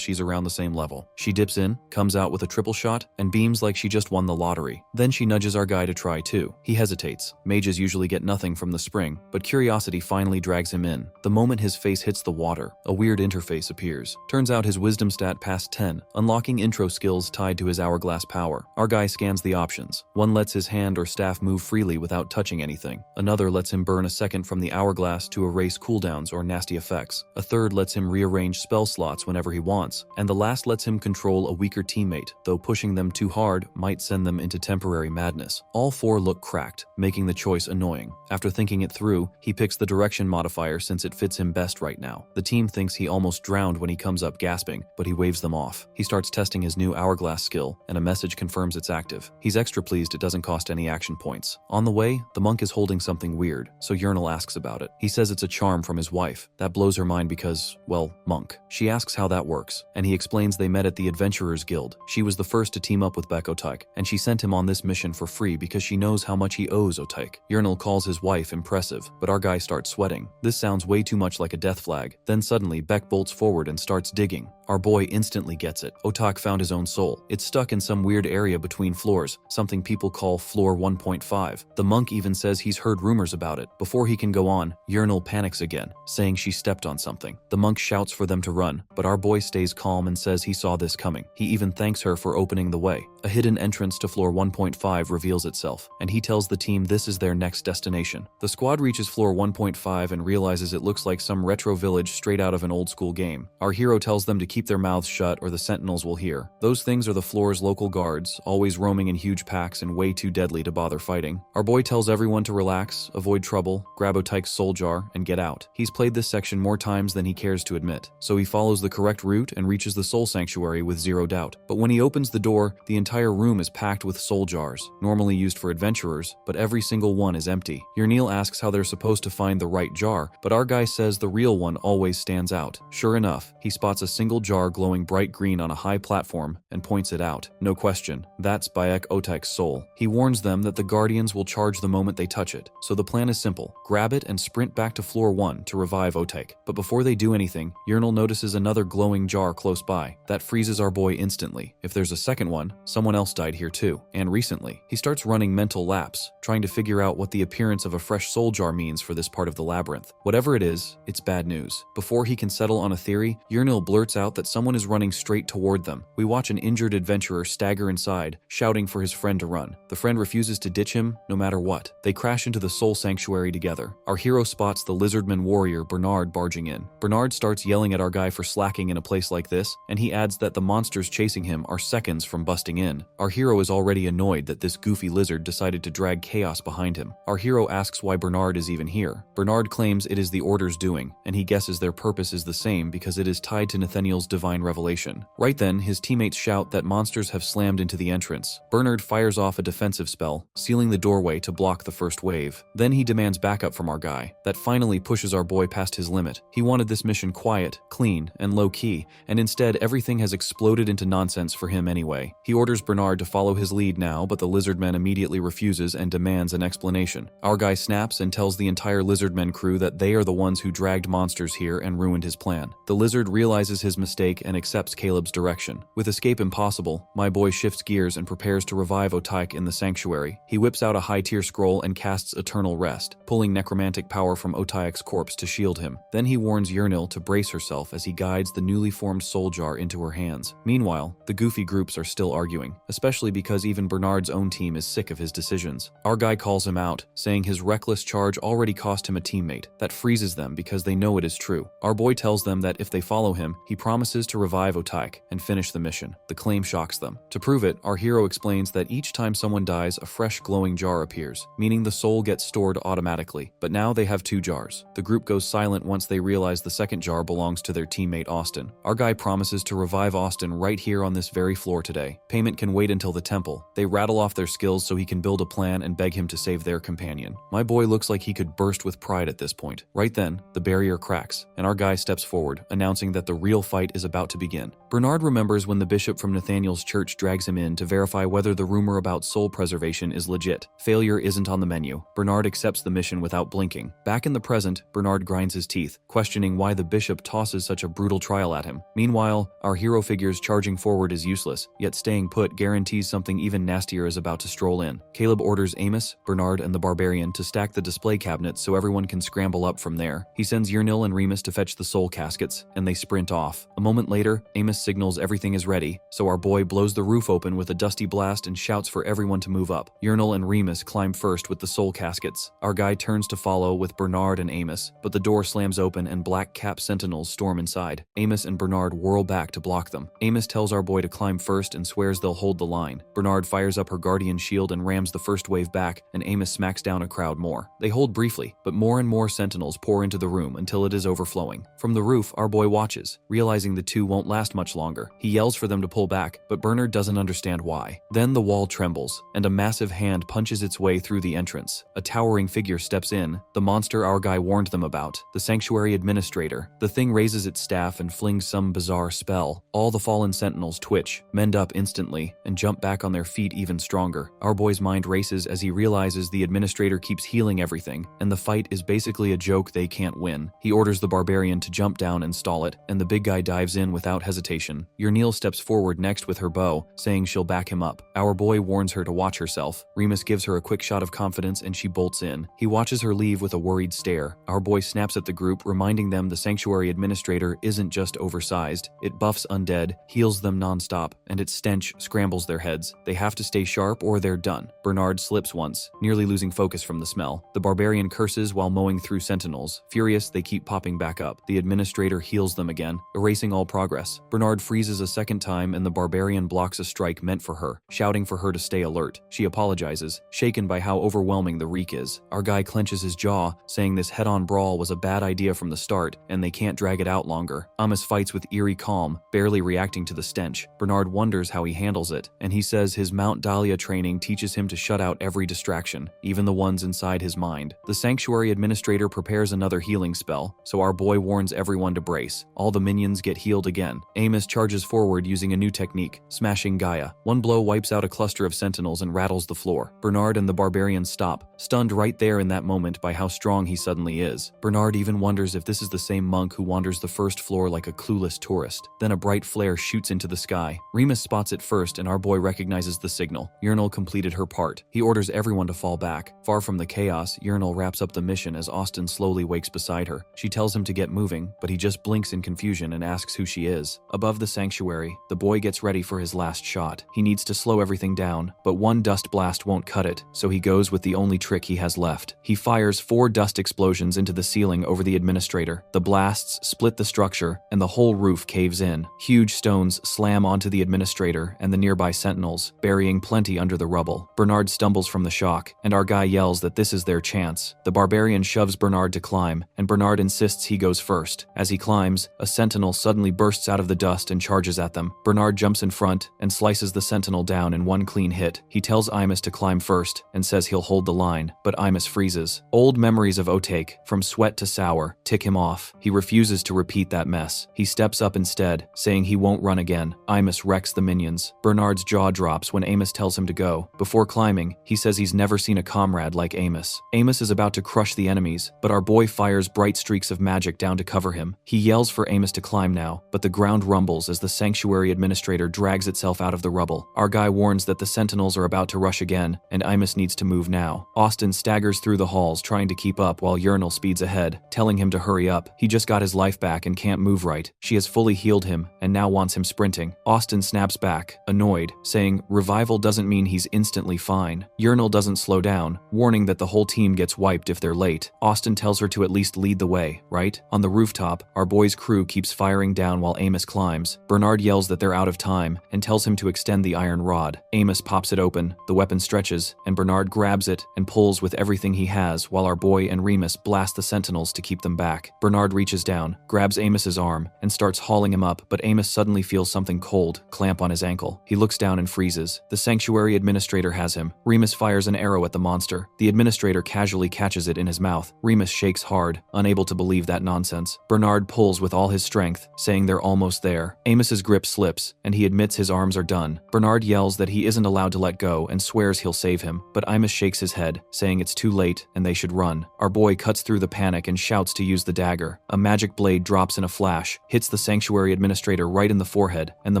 she's around the same level. She dips in, comes out with a triple shot, and beams like she just won the lottery. Then she nudges our guy to try too. He hesitates. Mages usually get nothing from the spring, but curiosity finally drags him in. The moment his face hits the water, a weird interface appears. Turns out his wisdom stat passed 10, unlocking intro skills tied to his hourglass power. Our guy scans the options. One lets his hand or staff move freely without touching anything. Another lets him burn a second from the hourglass to erase cooldowns or nasty effects. A third lets him rearrange spell slots whenever he wants. And the last lets him control a weaker teammate, though pushing them too hard might send them into temporary madness. All four look cracked, making the choice annoying. After thinking it through, he picks the direction modifier since it fits him best right now. The team thinks he almost drowned when he comes up gasping, but he waves them off. He starts testing his new hourglass skill, and a message confirms it's active. He's extra pleased it doesn't cost any action points. On the way, the monk is holding something weird, so Yurnil asks about it. He says it's a charm from his wife. That blows her mind because, well, monk. She asks how that works, and he explains they met at the Adventurers Guild. She was the first to team up with Beck Otaik, and she sent him on this mission for free because she knows how much he owes Otaik. Yurnil calls his wife impressive, but our guy starts sweating. This sounds way too much like a death flag. Then suddenly, Beck bolts forward and starts digging. Our boy instantly gets it. Otak found his own soul. It's stuck in some weird area between floors, something people call floor 1.5. The monk even says he's heard rumors about it. Before he can go on, Yurnil panics again, saying she stepped on something. The monk shouts for them to run, but our boy stays calm and says he saw this coming. He even thanks her for opening the way. A hidden entrance to floor 1.5 reveals itself, and he tells the team this is their next destination. The squad reaches floor 1.5 and realizes it looks like some retro village straight out of an old school game. Our hero tells them to keep their mouths shut or the sentinels will hear. Those things are the floor's local guards, always roaming in huge packs and way too deadly to bother fighting. Our boy tells everyone to relax, avoid trouble, grab Otaik's soul jar, and get out. He's played this section more times than he cares to admit, so he follows the correct route and reaches the soul sanctuary with zero doubt. But when he opens the door, the entire room is packed with soul jars, normally used for adventurers, but every single one is empty. Yurnil asks how they're supposed to find the right jar, but our guy says the real one always stands out. Sure enough, he spots a single jar glowing bright green on a high platform and points it out. No question, that's Bayek Otaik's soul. He warns them that the guardians will charge the moment they touch it, so the plan is simple. Grab it and sprint back to floor 1 to revive Otaik. But before they do anything, Yurnil notices another glowing jar close by. That freezes our boy instantly. If there's a second one, someone else died here too, and recently. He starts running mental laps, trying to figure out what the appearance of a fresh soul jar means for this part of the labyrinth. Whatever it is, it's bad news. Before he can settle on a theory, Yurnil blurts out that someone is running straight toward them. We watch an injured adventurer stagger inside, shouting for his friend to run. The friend refuses to ditch him, no matter what. They crash into the soul sanctuary together. Our hero spots the lizardman warrior Bernard barging in. Bernard starts yelling at our guy for slacking in a place like this, and he adds that the monsters chasing him are seconds from busting in. Our hero is already annoyed that this goofy lizard decided to drag chaos behind him. Our hero asks why Bernard is even here. Bernard claims it is the Order's doing, and he guesses their purpose is the same because it is tied to Nathaniel's divine revelation. Right then, his teammates shout that monsters have slammed into the entrance. Bernard fires off a defensive spell, sealing the doorway to block the first wave. Then he demands backup from our guy. That finally pushes our boy past his limit. He wanted this mission quiet, clean, and low-key, and instead everything has exploded into nonsense for him anyway. He orders Bernard to follow his lead now, but the lizardman immediately refuses and demands an explanation. Our guy snaps and tells the entire lizardmen crew that they are the ones who dragged monsters here and ruined his plan. The lizard realizes his mistake and accepts Caleb's direction. With escape impossible, my boy shifts gears and prepares to revive Otaik in the sanctuary. He whips out a high-tier scroll and casts Eternal Rest, pulling necromantic power from Otaik's corpse to shield him. Then he warns Yurnil to brace herself as he guides the newly formed soul jar into her hands. Meanwhile, the goofy groups are still arguing, especially because even Bernard's own team is sick of his decisions. Our guy calls him out, saying his reckless charge already cost him a teammate. That freezes them because they know it is true. Our boy tells them that if they follow him, he promises to revive Otaik and finish the mission. The claim shocks them. To prove it, our hero explains that each time someone dies, a fresh glowing jar appears, meaning the soul gets stored automatically. But now they have two jars. The group goes silent once they realize the second jar belongs to their teammate Austin. Our guy promises to revive Austin right here on this very floor today. Payment can wait until the temple. They rattle off their skills so he can build a plan and beg him to save their companion. My boy looks like he could burst with pride at this point. Right then, the barrier cracks, and our guy steps forward, announcing that the real fight is about to begin. Bernard remembers when the bishop from Nathaniel's church drags him in to verify whether the rumor about soul preservation is legit. Failure isn't on the menu. Bernard accepts the mission without blinking. Back in the present, Bernard grinds his teeth, questioning why the bishop tosses such a brutal trial at him. Meanwhile, our hero figures charging forward is useless, yet staying put guarantees something even nastier is about to stroll in. Caleb orders Amos, Bernard, and the barbarian to stack the display cabinets so everyone can scramble up from there. He sends Yrnil and Remus to fetch the soul caskets, and they sprint off. A moment later, Amos signals everything is ready, so our boy blows the roof open with a dusty blast and shouts for everyone to move up. Yrnil and Remus climb first with the soul caskets. Our guy turns to follow with Bernard and Amos, but the door slams open and black cap sentinels storm inside. Amos and Bernard whirl back to block them. Amos tells our boy to climb first and swears they'll hold the line. Bernard fires up her guardian shield and rams the first wave back, and Amos smacks down a crowd more. They hold briefly, but more and more sentinels pour into the room until it is overflowing. From the roof, our boy watches, realizing the two won't last much longer. He yells for them to pull back, but Bernard doesn't understand why. Then the wall trembles, and a massive hand punches its way through the entrance. A towering figure steps in, the monster our guy warned them about, the sanctuary administrator. The thing raises its staff and flings some bizarre spell. All the fallen sentinels twitch, mend up instantly, and jump back on their feet even stronger. Our boy's mind races as he realizes the administrator keeps healing everything, and the fight is basically a joke they can't win. He orders the barbarian to jump down and stall it, and the big guy dives in without hesitation. Yrnil steps forward next with her bow, saying she'll back him up. Our boy warns her to watch herself. Remus gives her a quick shot of confidence and she bolts in. He watches her leave with a worried stare. Our boy snaps at the group, reminding them the sanctuary administrator isn't just oversized. It buffs undead, heals them non-stop, and its stench scrambles their heads. They have to stay sharp or they're done. Bernard slips once, nearly losing focus from the smell. The barbarian curses while mowing through sentinels. Furious, they keep popping back up. The administrator heals them again, erasing all progress. Bernard freezes a second time and the barbarian blocks a strike meant for her, shouting for her to stay alert. She apologizes, shaken by how overwhelming the reek is. Our guy clenches his jaw, saying this head-on brawl was a bad idea from the start, and they can't drag it out longer. Amos fights with eerie calm, barely reacting to the stench. Bernard wonders how he handles it, and he says his Mount Dahlia training teaches him to shut out every distraction, even the ones inside his mind. The sanctuary administrator prepares another healing spell, so our boy warns everyone to brace. All the minions get healed again. Amos charges forward using a new technique, smashing Gaia. One blow wipes out a cluster of sentinels and rattles the floor. Bernard and the barbarian stop, stunned right there in that moment by how strong he suddenly is. Bernard even wonders if this is the same monk who wanders the first floor like a clueless tourist. Then a bright flare shoots into the sky. Remus spots it first and our boy recognizes the signal. Yrnil completed her part. He orders everyone to fall back. Far from the chaos, Yrnil wraps up the mission as Austin slowly wakes beside her. She tells him to get moving, but he just blinks in confusion and asks who she is. Above the sanctuary, the boy gets ready for his last shot. He needs to slow everything down, but one dust blast won't cut it, so he goes with the only trick he has left. He fires 4 dust explosions into the ceiling over the administrator. The blasts split the structure, and the whole roof caves in. Huge stones slam onto the administrator and the nearby sentinels, burying plenty under the rubble. Bernard stumbles from the shock, and our guy yells that this is their chance. The barbarian shoves Bernard to climb, and Bernard insists he goes first. As he climbs, a sentinel suddenly bursts out of the dust and charges at them. Bernard jumps in front and slices the sentinel down in one clean hit. He tells Imus to climb first and says he'll hold the line, but Imus freezes. Old memories of Otake, from sweat to sour, tick him off. He refuses to repeat that mess. He steps up instead, saying he won't run again. Imus wrecks the minions. Bernard's jaw drops when Amos tells him to go. Before climbing, he says he's never seen a comrade like Amos. Amos is about to crush the enemies, but our boy fires bright streaks of magic down to cover him. He yells for Amos to climb now, but the ground rumbles as the sanctuary administrator drags itself out of the rubble. Our guy warns that the sentinels are about to rush again, and Imus needs to move now. Austin staggers through the halls trying to keep up while Yrnil speeds ahead, telling him to hurry up. He just got his life back and can't move right. She has fully healed him, and now wants him sprinting. Austin snaps back, annoyed, saying revival doesn't mean he's instantly fine. Yrnil doesn't slow down, warning that the whole team gets wiped if they're late. Austin tells her to at least lead the way, right? On the rooftop, our boy's crew keeps firing down while Amos climbs. Bernard yells that they're out of time and tells him to extend the iron rod. Amos pops it open, the weapon stretches, and Bernard grabs it and pulls with everything he has while our boy and Remus blast the sentinels to keep them back. Bernard reaches down, grabs Amos's arm, and starts hauling him up, but Amos suddenly feels something cold clamp on his ankle. He looks down and freezes. The sanctuary administrator has him. Remus fires an arrow at the monster. The administrator casually catches it in his mouth. Remus shakes hard, unable to believe that nonsense. Bernard pulls with all his strength, saying they're almost there. Amos's grip slips, and he admits his arms are done. Bernard yells that he isn't allowed to let go and swears he'll save him, but Amos shakes his head, saying it's too late and they should run. Our boy cuts through the panic and shouts to use the dagger. A magic blade drops in a flash, hits the sanctuary administrator right in the forehead, and the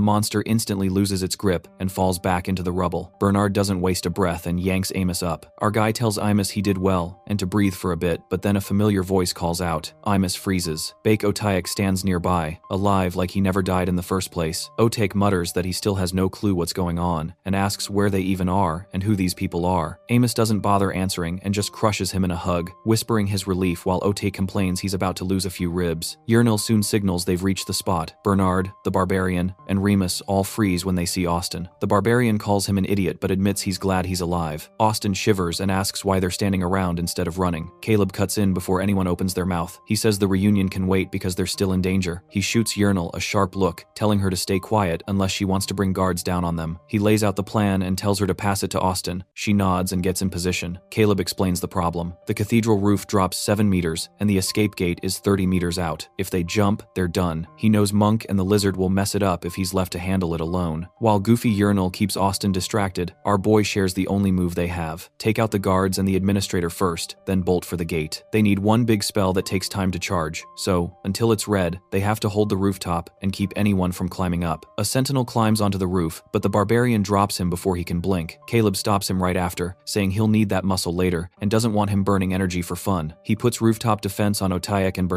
monster instantly loses its grip and falls back into the rubble. Bernard doesn't waste a breath and yanks Amos up. Our guy tells Amos he did well and to breathe for a bit, but then a familiar voice calls out. Amos freezes. Bake Otaek stands nearby, alive like he never died in the first place. Otaek mutters that he still has no clue what's going on and asks where they even are and who these people are. Amos doesn't bother answering and just crushes him in a hug, whispering his relief while Otaek complains he's about to lose a few ribs. Yahello soon signals they've reached the spot. Bernard, the barbarian, and Remus all freeze when they see Austin. The barbarian calls him an idiot but admits he's glad he's alive. Austin shivers and asks why they're standing around instead of running. Caleb cuts in before anyone opens their mouth. He says the reunion can wait because they're still in danger. He shoots Yahello a sharp look, telling her to stay quiet unless she wants to bring guards down on them. He lays out the plan and tells her to pass it to Austin. She nods and gets in position. Caleb explains the problem. The cathedral roof drops 7 meters and the escape gate is 30 meters out. If they jump, they're done. He knows Monk and the lizard will mess it up if he's left to handle it alone. While goofy Yahello keeps Austin distracted, our boy shares the only move they have. Take out the guards and the administrator first, then bolt for the gate. They need one big spell that takes time to charge, so, until it's read, they have to hold the rooftop and keep anyone from climbing up. A sentinel climbs onto the roof, but the barbarian drops him before he can blink. Caleb stops him right after, saying he'll need that muscle later and doesn't want him burning energy for fun. He puts rooftop defense on Otaek and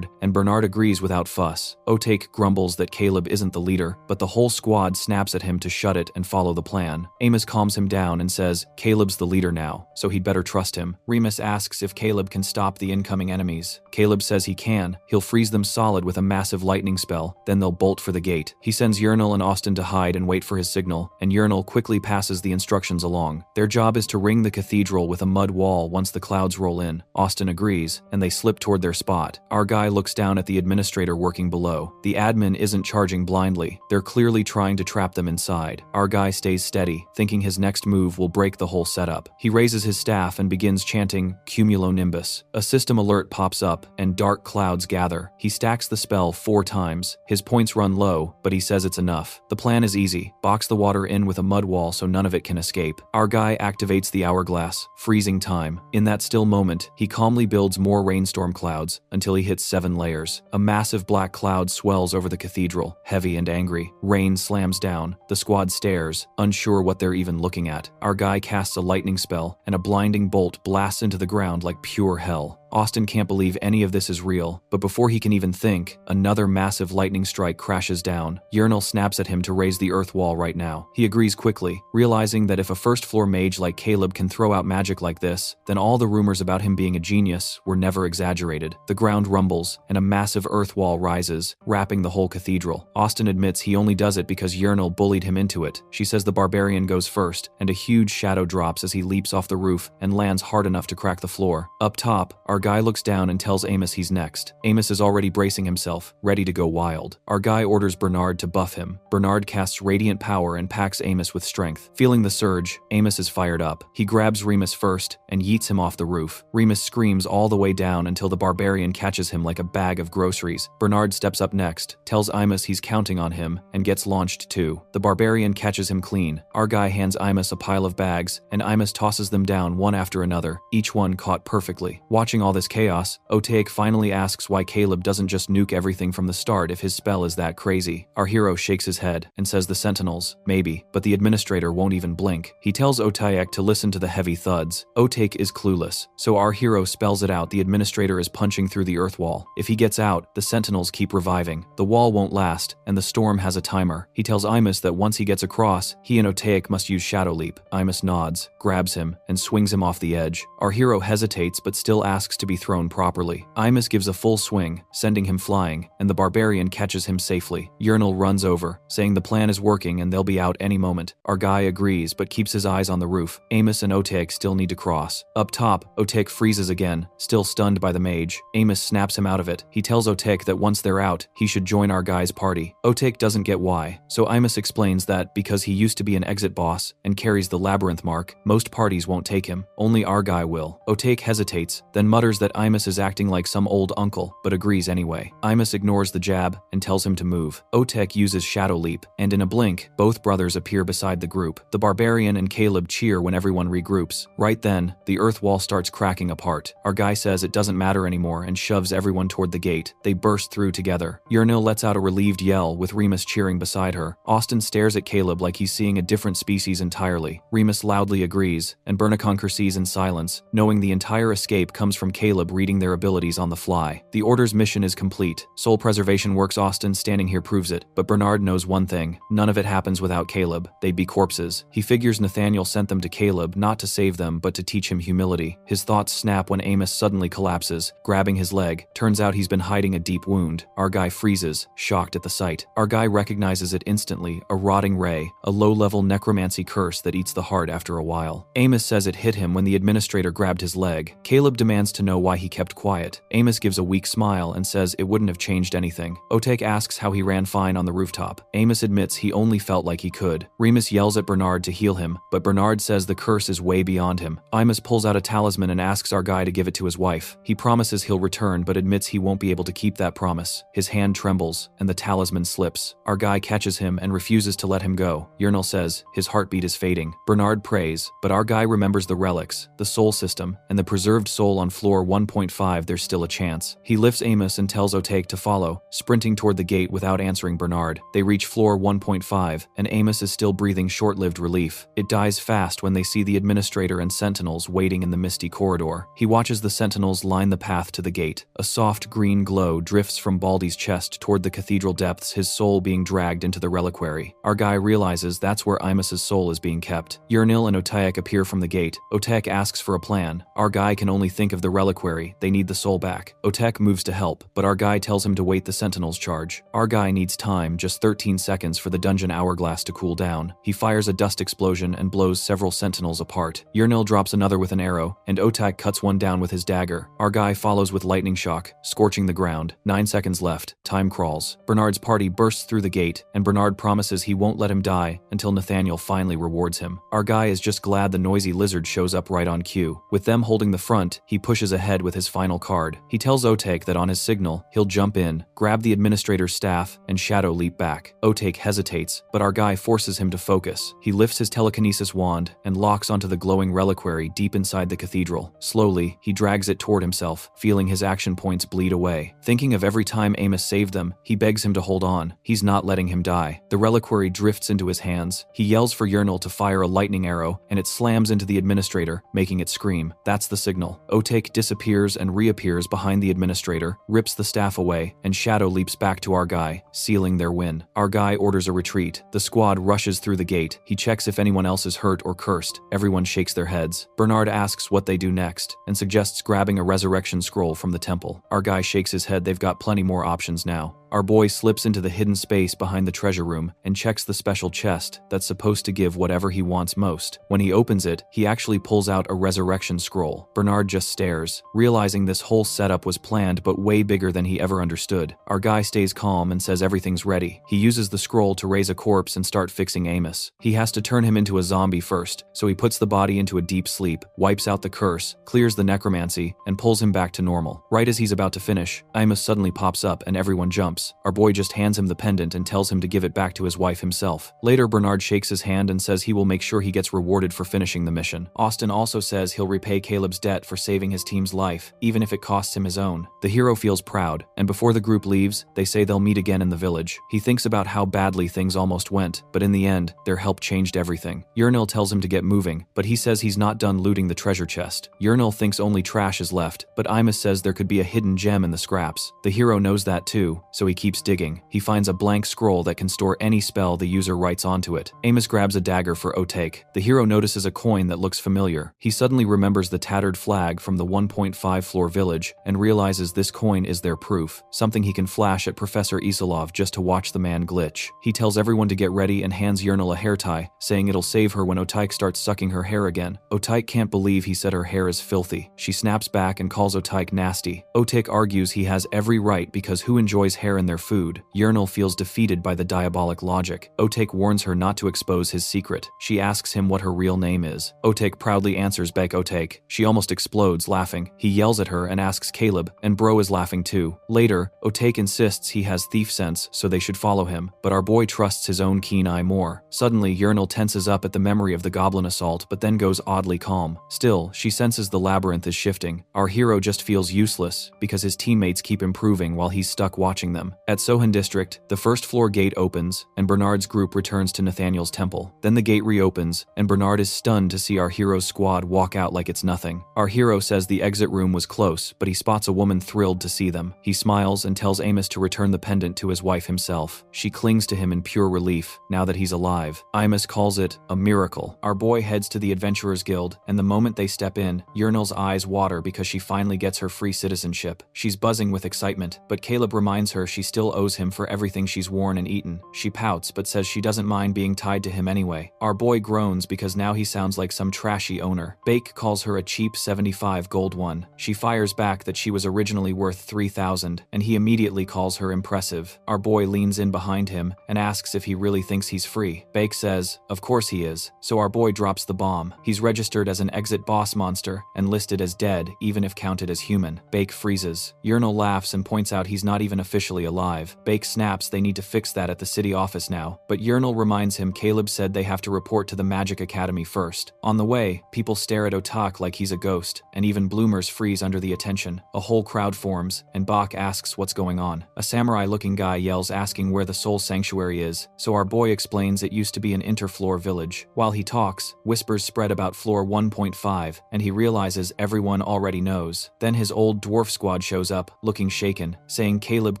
Bernard agrees without fuss. Otaek grumbles that Caleb isn't the leader, but the whole squad snaps at him to shut it and follow the plan. Amos calms him down and says Caleb's the leader now, so he'd better trust him. Remus asks if Caleb can stop the incoming enemies. Caleb says he can. He'll freeze them solid with a massive lightning spell, then they'll bolt for the gate. He sends Yahello and Austin to hide and wait for his signal, and Yahello quickly passes the instructions along. Their job is to ring the cathedral with a mud wall once the clouds roll in. Austin agrees, and they slip toward their spot. Our guy looks down at the administrator working below. The admin isn't charging blindly. They're clearly trying to trap them inside. Our guy stays steady, thinking his next move will break the whole setup. He raises his staff and begins chanting Cumulonimbus. A system alert pops up, and dark clouds gather. He stacks the spell 4 times. His points run low, but he says it's enough. The plan is easy. Box the water in with a mud wall so none of it can escape. Our guy activates the hourglass, freezing time. In that still moment, he calmly builds more rainstorm clouds until he hits 7 layers. A massive black cloud swells over the cathedral, heavy and angry. Rain slams down. The squad stares, unsure what they're even looking at. Our guy casts a lightning spell, and a blinding bolt blasts into the ground like pure hell. Austin can't believe any of this is real, but before he can even think, another massive lightning strike crashes down. Yahello snaps at him to raise the earth wall right now. He agrees quickly, realizing that if a first-floor mage like Caleb can throw out magic like this, then all the rumors about him being a genius were never exaggerated. The ground rumbles, and a massive earth wall rises, wrapping the whole cathedral. Austin admits he only does it because Yahello bullied him into it. She says the barbarian goes first, and a huge shadow drops as he leaps off the roof and lands hard enough to crack the floor. Up top, our guy looks down and tells Amos he's next. Amos is already bracing himself, ready to go wild. Our guy orders Bernard to buff him. Bernard casts radiant power and packs Amos with strength. Feeling the surge, Amos is fired up. He grabs Remus first and yeets him off the roof. Remus screams all the way down until the barbarian catches him like a bag of groceries. Bernard steps up next, tells Amos he's counting on him, and gets launched too. The barbarian catches him clean. Our guy hands Amos a pile of bags, and Amos tosses them down one after another, each one caught perfectly. Watching all this chaos, Otaek finally asks why Caleb doesn't just nuke everything from the start if his spell is that crazy. Our hero shakes his head and says the sentinels, maybe, but the administrator won't even blink. He tells Otaek to listen to the heavy thuds. Otaek is clueless, so our hero spells it out. The administrator is punching through the earth wall. If he gets out, the sentinels keep reviving. The wall won't last, and the storm has a timer. He tells Amos that once he gets across, he and Otaek must use Shadow Leap. Amos nods, grabs him, and swings him off the edge. Our hero hesitates but still asks to be thrown properly. Amos gives a full swing, sending him flying, and the barbarian catches him safely. Yahello runs over, saying the plan is working and they'll be out any moment. Our guy agrees but keeps his eyes on the roof. Amos and Otaek still need to cross. Up top, Otaek freezes again, still stunned by the mage. Amos snaps him out of it. He tells Otaek that once they're out, he should join our guy's party. Otaek doesn't get why, so Amos explains that because he used to be an exit boss and carries the Labyrinth mark, most parties won't take him. Only our guy will. Otaek hesitates, then mutters mutters that Imus is acting like some old uncle, but agrees anyway. Imus ignores the jab and tells him to move. Otek uses Shadow Leap, and in a blink, both brothers appear beside the group. The barbarian and Caleb cheer when everyone regroups. Right then, the earth wall starts cracking apart. Our guy says it doesn't matter anymore and shoves everyone toward the gate. They burst through together. Yurnil lets out a relieved yell with Remus cheering beside her. Austin stares at Caleb like he's seeing a different species entirely. Remus loudly agrees, and Bernaconker sees in silence, knowing the entire escape comes from Caleb reading their abilities on the fly. The Order's mission is complete. Soul preservation works. Austin standing here proves it, but Bernard knows one thing. None of it happens without Caleb. They'd be corpses. He figures Nathaniel sent them to Caleb not to save them but to teach him humility. His thoughts snap when Amos suddenly collapses, grabbing his leg. Turns out he's been hiding a deep wound. Our guy freezes, shocked at the sight. Our guy recognizes it instantly, a rotting ray, a low-level necromancy curse that eats the heart after a while. Amos says it hit him when the administrator grabbed his leg. Caleb demands to know why he kept quiet. Amos gives a weak smile and says it wouldn't have changed anything. Otek asks how he ran fine on the rooftop. Amos admits he only felt like he could. Remus yells at Bernard to heal him, but Bernard says the curse is way beyond him. Amos pulls out a talisman and asks our guy to give it to his wife. He promises he'll return but admits he won't be able to keep that promise. His hand trembles, and the talisman slips. Our guy catches him and refuses to let him go. Yurnil says his heartbeat is fading. Bernard prays, but our guy remembers the relics, the soul system, and the preserved soul on floor 1.5. There's still a chance. He lifts Amos and tells Otek to follow, sprinting toward the gate without answering Bernard. They reach floor 1.5, and Amos is still breathing short-lived relief. It dies fast when they see the administrator and sentinels waiting in the misty corridor. He watches the sentinels line the path to the gate. A soft green glow drifts from Baldy's chest toward the cathedral depths, his soul being dragged into the reliquary. Our guy realizes that's where Imos's soul is being kept. Yurnil and Otek appear from the gate. Otek asks for a plan. Our guy can only think of the reliquary. They need the soul back. Otek moves to help, but our guy tells him to wait the sentinels charge. Our guy needs time, just 13 seconds for the dungeon hourglass to cool down. He fires a dust explosion and blows several sentinels apart. Yurnil drops another with an arrow, and Otek cuts one down with his dagger. Our guy follows with lightning shock, scorching the ground. 9 seconds left. Time crawls. Bernard's party bursts through the gate, and Bernard promises he won't let him die until Nathaniel finally rewards him. Our guy is just glad the noisy lizard shows up right on cue. With them holding the front, he pushes ahead with his final card. He tells Otek that on his signal, he'll jump in, grab the administrator's staff, and shadow leap back. Otek hesitates, but our guy forces him to focus. He lifts his telekinesis wand and locks onto the glowing reliquary deep inside the cathedral. Slowly, he drags it toward himself, feeling his action points bleed away. Thinking of every time Amos saved them, he begs him to hold on. He's not letting him die. The reliquary drifts into his hands. He yells for Yurnil to fire a lightning arrow, and it slams into the administrator, making it scream. That's the signal. Otek disappears and reappears behind the administrator, rips the staff away, and shadow leaps back to our guy, sealing their win. Our guy orders a retreat. The squad rushes through the gate. He checks if anyone else is hurt or cursed. Everyone shakes their heads. Bernard asks what they do next, and suggests grabbing a resurrection scroll from the temple. Our guy shakes his head. They've got plenty more options now. Our boy slips into the hidden space behind the treasure room and checks the special chest that's supposed to give whatever he wants most. When he opens it, he actually pulls out a resurrection scroll. Bernard just stares, realizing this whole setup was planned but way bigger than he ever understood. Our guy stays calm and says everything's ready. He uses the scroll to raise a corpse and start fixing Amos. He has to turn him into a zombie first, so he puts the body into a deep sleep, wipes out the curse, clears the necromancy, and pulls him back to normal. Right as he's about to finish, Amos suddenly pops up and everyone jumps. Our boy just hands him the pendant and tells him to give it back to his wife himself. Later, Bernard shakes his hand and says he will make sure he gets rewarded for finishing the mission. Austin also says he'll repay Caleb's debt for saving his team's life, even if it costs him his own. The hero feels proud, and before the group leaves, they say they'll meet again in the village. He thinks about how badly things almost went, but in the end, their help changed everything. Yurnil tells him to get moving, but he says he's not done looting the treasure chest. Yurnil thinks only trash is left, but Imus says there could be a hidden gem in the scraps. The hero knows that too, so he keeps digging. He finds a blank scroll that can store any spell the user writes onto it. Amos grabs a dagger for Otek. The hero notices a coin that looks familiar. He suddenly remembers the tattered flag from the 1.5 floor village and realizes this coin is their proof, something he can flash at Professor Isilov just to watch the man glitch. He tells everyone to get ready and hands Yurnil a hair tie, saying it'll save her when Otek starts sucking her hair again. Otek can't believe he said her hair is filthy. She snaps back and calls Otek nasty. Otek argues he has every right because who enjoys hair share in their food. Urinal feels defeated by the diabolic logic. Otek warns her not to expose his secret. She asks him what her real name is. Otek proudly answers Bek Otek. She almost explodes, laughing. He yells at her and asks Caleb, and Bro is laughing too. Later, Otek insists he has thief sense, so they should follow him, but our boy trusts his own keen eye more. Suddenly, Urinal tenses up at the memory of the goblin assault, but then goes oddly calm. Still, she senses the labyrinth is shifting. Our hero just feels useless, because his teammates keep improving while he's stuck watching them. At Sohan District, the first floor gate opens, and Bernard's group returns to Nathaniel's temple. Then the gate reopens, and Bernard is stunned to see our hero's squad walk out like it's nothing. Our hero says the exit room was close, but he spots a woman thrilled to see them. He smiles and tells Amos to return the pendant to his wife himself. She clings to him in pure relief, now that he's alive. Amos calls it a miracle. Our boy heads to the Adventurers Guild, and the moment they step in, Urinal's eyes water because she finally gets her free citizenship. She's buzzing with excitement, but Caleb reminds her she still owes him for everything she's worn and eaten. She pouts, but says she doesn't mind being tied to him anyway. Our boy groans because now he sounds like some trashy owner. Bake calls her a cheap 75 gold one. She fires back that she was originally worth 3,000, and he immediately calls her impressive. Our boy leans in behind him and asks if he really thinks he's free. Bake says, of course he is. So our boy drops the bomb. He's registered as an exit boss monster and listed as dead, even if counted as human. Bake freezes. Urinal laughs and points out he's not even officially alive. Bake snaps they need to fix that at the city office now, but Urinal reminds him Caleb said they have to report to the Magic Academy first. On the way, people stare at Otak like he's a ghost, and even bloomers freeze under the attention. A whole crowd forms, and Bach asks what's going on. A samurai-looking guy yells asking where the Soul Sanctuary is, so our boy explains it used to be an interfloor village. While he talks, whispers spread about floor 1.5, and he realizes everyone already knows. Then his old dwarf squad shows up, looking shaken, saying Caleb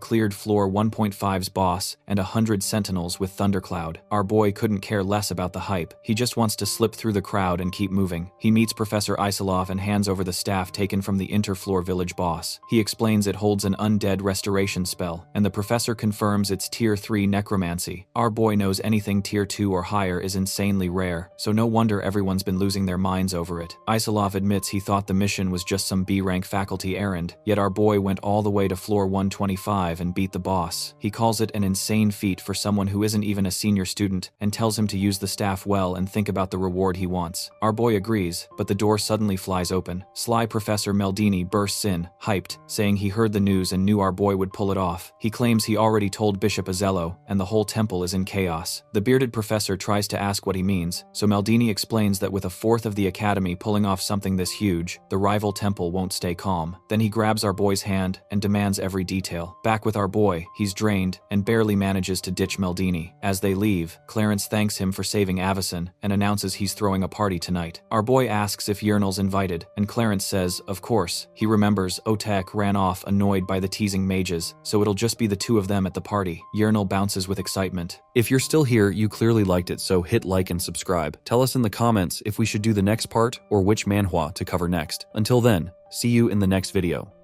cleared floor 1.5's boss and 100 sentinels with Thundercloud. Our boy couldn't care less about the hype. He just wants to slip through the crowd and keep moving. He meets Professor Isilov and hands over the staff taken from the interfloor village boss. He explains it holds an undead restoration spell, and the professor confirms it's tier 3 necromancy. Our boy knows anything tier 2 or higher is insanely rare, so no wonder everyone's been losing their minds over it. Isilov admits he thought the mission was just some B-rank faculty errand, yet our boy went all the way to floor 125 and beat the boss. He calls it an insane feat for someone who isn't even a senior student, and tells him to use the staff well and think about the reward he wants. Our boy agrees, but the door suddenly flies open. Sly Professor Meldini bursts in, hyped, saying he heard the news and knew our boy would pull it off. He claims he already told Bishop Azello, and the whole temple is in chaos. The bearded professor tries to ask what he means, so Meldini explains that with a fourth of the academy pulling off something this huge, the rival temple won't stay calm. Then he grabs our boy's hand and demands every detail. Back with our boy, he's drained and barely manages to ditch Meldini. As they leave, Clarence thanks him for saving Avison and announces he's throwing a party tonight. Our boy asks if Urinal's invited, and Clarence says, of course. He remembers Otek ran off annoyed by the teasing mages, so it'll just be the two of them at the party. Urinal bounces with excitement. If you're still here, you clearly liked it, so hit like and subscribe. Tell us in the comments if we should do the next part or which manhwa to cover next. Until then, see you in the next video.